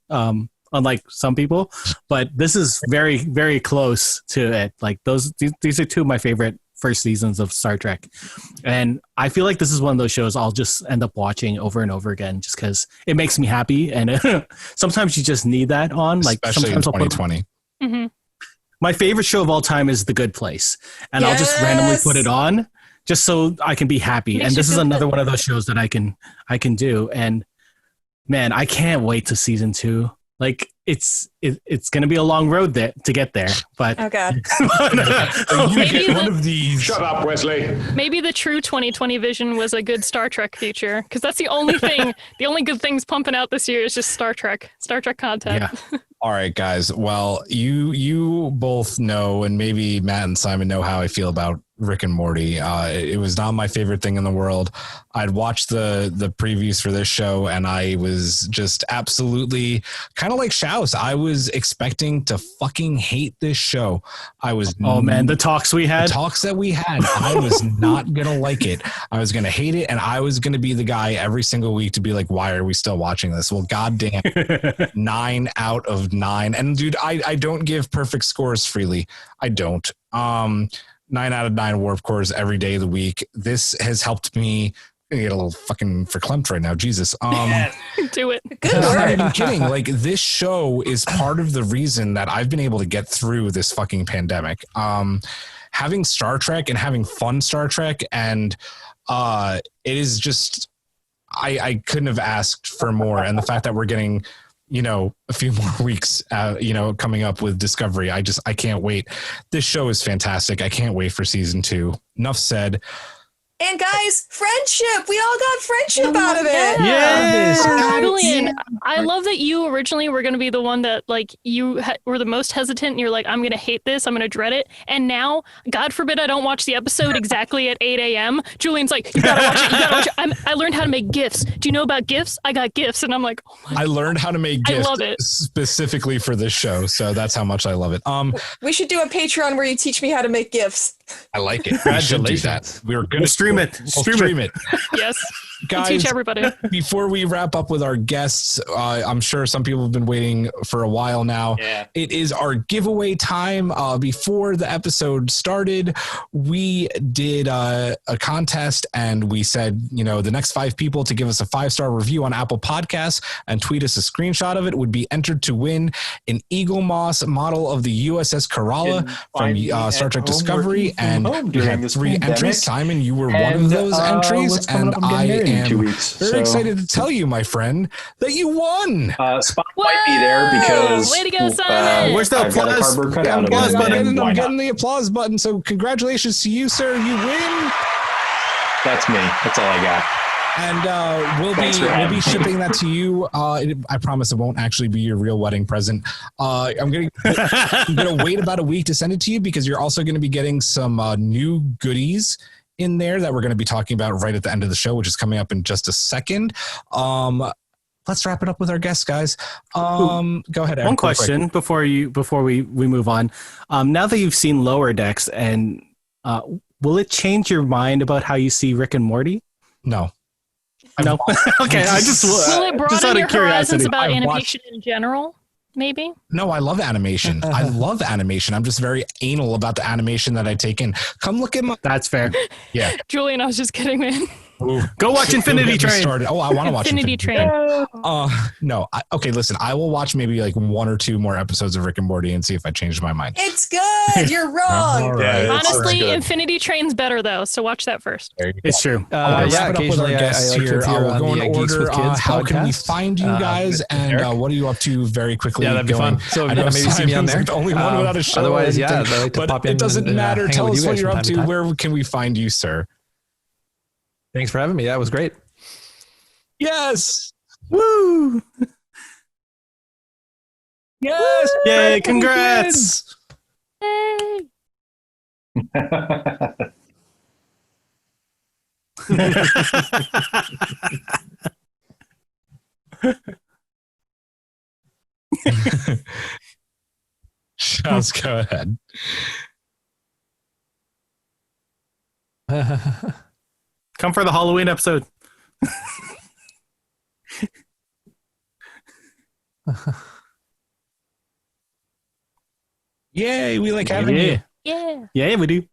Unlike some people, but this is very, very close to it. Like these are two of my favorite first seasons of Star Trek, and I feel like this is one of those shows I'll just end up watching over and over again, just because it makes me happy. And sometimes you just need that on, like especially in sometimes 2020. Mm-hmm. My favorite show of all time is The Good Place, and I'll just randomly put it on just so I can be happy. And this is another one of those shows that I can do. And man, I can't wait to season 2. Like it's going to be a long road to get there, but oh god, you get one of these. Shut up, Wesley. Maybe the true 2020 vision was a good Star Trek future, because that's the only thing, the only good things pumping out this year is just Star Trek content. Yeah. All right, guys. Well, you both know, and maybe Matt and Simon know how I feel about Rick and Morty. It was not my favorite thing in the world. I'd watched the previews for this show, and I was just absolutely kind of like Schaus. I was expecting to fucking hate this show. I was. Oh man, the talks we had. The talks that we had. I was not gonna like it. I was gonna hate it, and I was gonna be the guy every single week to be like, "Why are we still watching this?" Well, goddamn, 9 out of 9. And dude, I don't give perfect scores freely. I don't. 9 out of 9 warp cores every day of the week. This has helped me. I get a little fucking verklempt right now. Jesus. Do it. Good I'm not work. even kidding. Like, this show is part of the reason that I've been able to get through this fucking pandemic. Having Star Trek and having fun Star Trek, and it is just, I couldn't have asked for more. And the fact that we're getting, a few more weeks, coming up with Discovery. I can't wait. This show is fantastic. I can't wait for season 2. Enough said. And guys, friendship. We all got friendship out of it. Yes. Julian, I love that you originally were going to be the one that like you were the most hesitant. And you're like, I'm going to hate this. I'm going to dread it. And now, God forbid I don't watch the episode exactly at 8 a.m. Julian's like, you got to watch it. You got to watch it. I learned how to make GIFs. Do you know about GIFs? I got GIFs. And I'm like, oh my God. I learned how to make GIFs love it. specifically for this show. So that's how much I love it. We should do a Patreon where you teach me how to make GIFs. I like it. We should do that. We're going to stream it. Stream it. Yes. Guys, teach everybody. Before we wrap up with our guests, I'm sure some people have been waiting for a while now. Yeah. It is our giveaway time. Before the episode started, we did a contest, and we said, the next 5 people to give us a 5-star review on Apple Podcasts and tweet us a screenshot of it would be entered to win an Eagle Moss model of the USS Kerala from Star Trek Discovery. And we had 3 entries. Simon, you were one of those entries, and I am very excited to tell you, my friend, that you won. Spot might be there because way to go, Simon. Where's the I've got a applause? cardboard cutout of Applause it, button. and why I'm getting not? the applause button. So congratulations to you, sir. You win. That's me. That's all I got. And we'll be shipping that to you. I promise it won't actually be your real wedding present. I'm gonna wait about a week to send it to you, because you're also going to be getting some new goodies in there that we're going to be talking about right at the end of the show, which is coming up in just a second. Let's wrap it up with our guests, guys. Go ahead, Erin. One question before we move on. Now that you've seen Lower Decks, and will it change your mind about how you see Rick and Morty? No. No. Okay. I just Will it just broaden out your of curiosity. horizons about I animation in general? Maybe. No, I love animation. I love animation. I'm just very anal about the animation that I take in. Come look at my. That's fair. Yeah. Julian, I was just kidding, man. Go watch Infinity Train. Oh, I want to watch Infinity Train. No. Okay, listen. I will watch maybe like 1 or 2 more episodes of Rick and Morty and see if I change my mind. It's good. You're wrong. All right. Honestly, Infinity Train's better though, so watch that first. It's true. Yeah, occasionally I like to appear We'll go on in the Geeks order. with Kids How can we podcast. find you guys, and what are you up to very quickly? Yeah, that'd be going? fun. So if I you know want to maybe see me on Simon's there. like the only one without a show. Otherwise, or yeah, anything, I like to but pop in. it doesn't and, matter. hang out Tell with us you what guys you're from up time to. time. Where can we find you, sir? Thanks for having me. That was great. Yes. Woo! Yes. Yay! Congrats. Hey. Schaus, go ahead. Come for the Halloween episode. Yay, we like having you. Yeah, we do.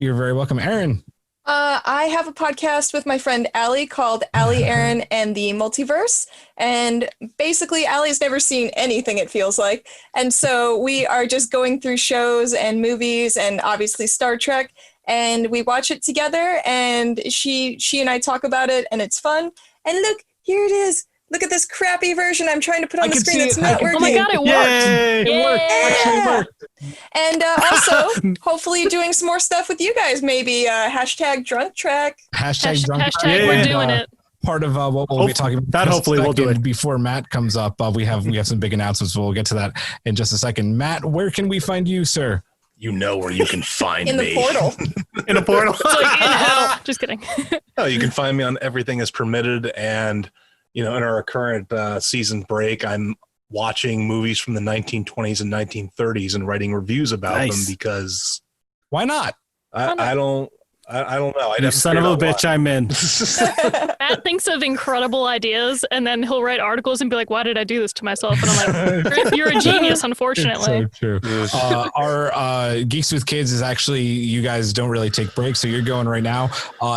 You're very welcome, Erin. I have a podcast with my friend Allie called Allie, Erin, and the Multiverse. And basically, Allie's never seen anything, it feels like. And so we are just going through shows and movies and obviously Star Trek. And we watch it together. And she and I talk about it. And it's fun. And look, here it is. Look at this crappy version I'm trying to put on the screen that's not working. Oh my God, it worked. Yay! It worked. Actually worked. And also, hopefully doing some more stuff with you guys, maybe hashtag drunk track. Hashtag drunk. Hashtag we're doing it. Part of what we'll be talking about. That hopefully we'll do it before Matt comes up. We have some big announcements. We'll get to that in just a second. Matt, where can we find you, sir? You know where you can find In me. the portal. In a portal. It's like in hell. Just kidding. Oh, you can find me on Everything Is Permitted, and in our current season break, I'm watching movies from the 1920s and 1930s and writing reviews about them because why not? I don't know. You son of a bitch, I'm in. Matt thinks of incredible ideas, and then he'll write articles and be like, "Why did I do this to myself?" And I'm like, "You're a genius, unfortunately." It's so true. Our Geeks with Kids is actually, you guys don't really take breaks, so you're going right now.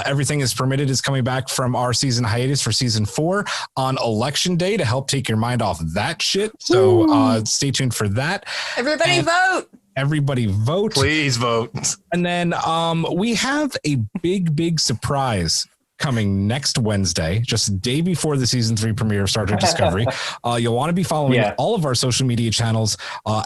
Everything Is Permitted is coming back from our season hiatus for season 4 on election day to help take your mind off that shit. So stay tuned for that. Everybody vote. Everybody vote. Please vote. And then we have a big surprise coming next Wednesday, just a day before the season 3 premiere of Star Trek Discovery. You'll want to be following all of our social media channels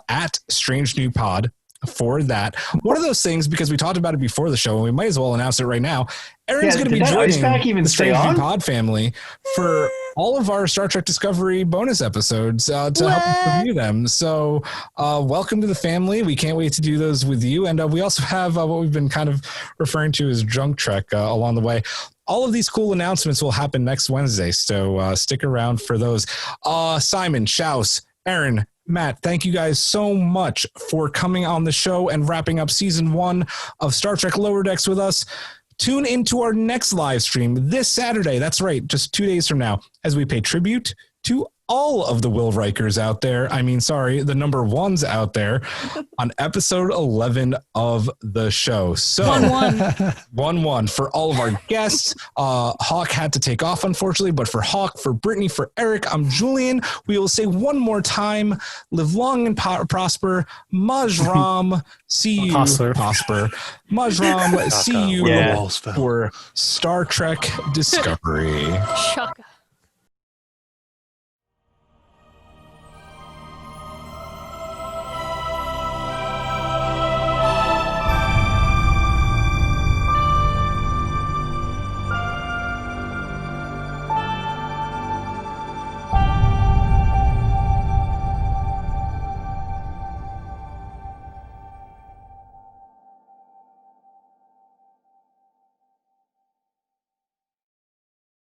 at Strange New Pod for that. One of those things, because we talked about it before the show, and we might as well announce it right now. Erin's going to be joining the Strange New Pod family for all of our Star Trek Discovery bonus episodes to help us review them. So welcome to the family. We can't wait to do those with you. And we also have what we've been kind of referring to as Drunk Trek along the way. All of these cool announcements will happen next Wednesday. So stick around for those. Simon, Schaus, Erin, Matt, thank you guys so much for coming on the show and wrapping up season 1 of Star Trek Lower Decks with us. Tune into our next live stream this Saturday. That's right, just 2 days from now, as we pay tribute to all of the Will Rikers out there. I mean, sorry, the number 1s out there on episode 11 of the show. So 1-1 for all of our guests. Hawk had to take off, unfortunately, but for Hawk, for Brittany, for Eric, I'm Julian. We will say one more time, live long and prosper. Majram, see you. Prosper. Majram, see you for Star Trek Discovery. Shaka.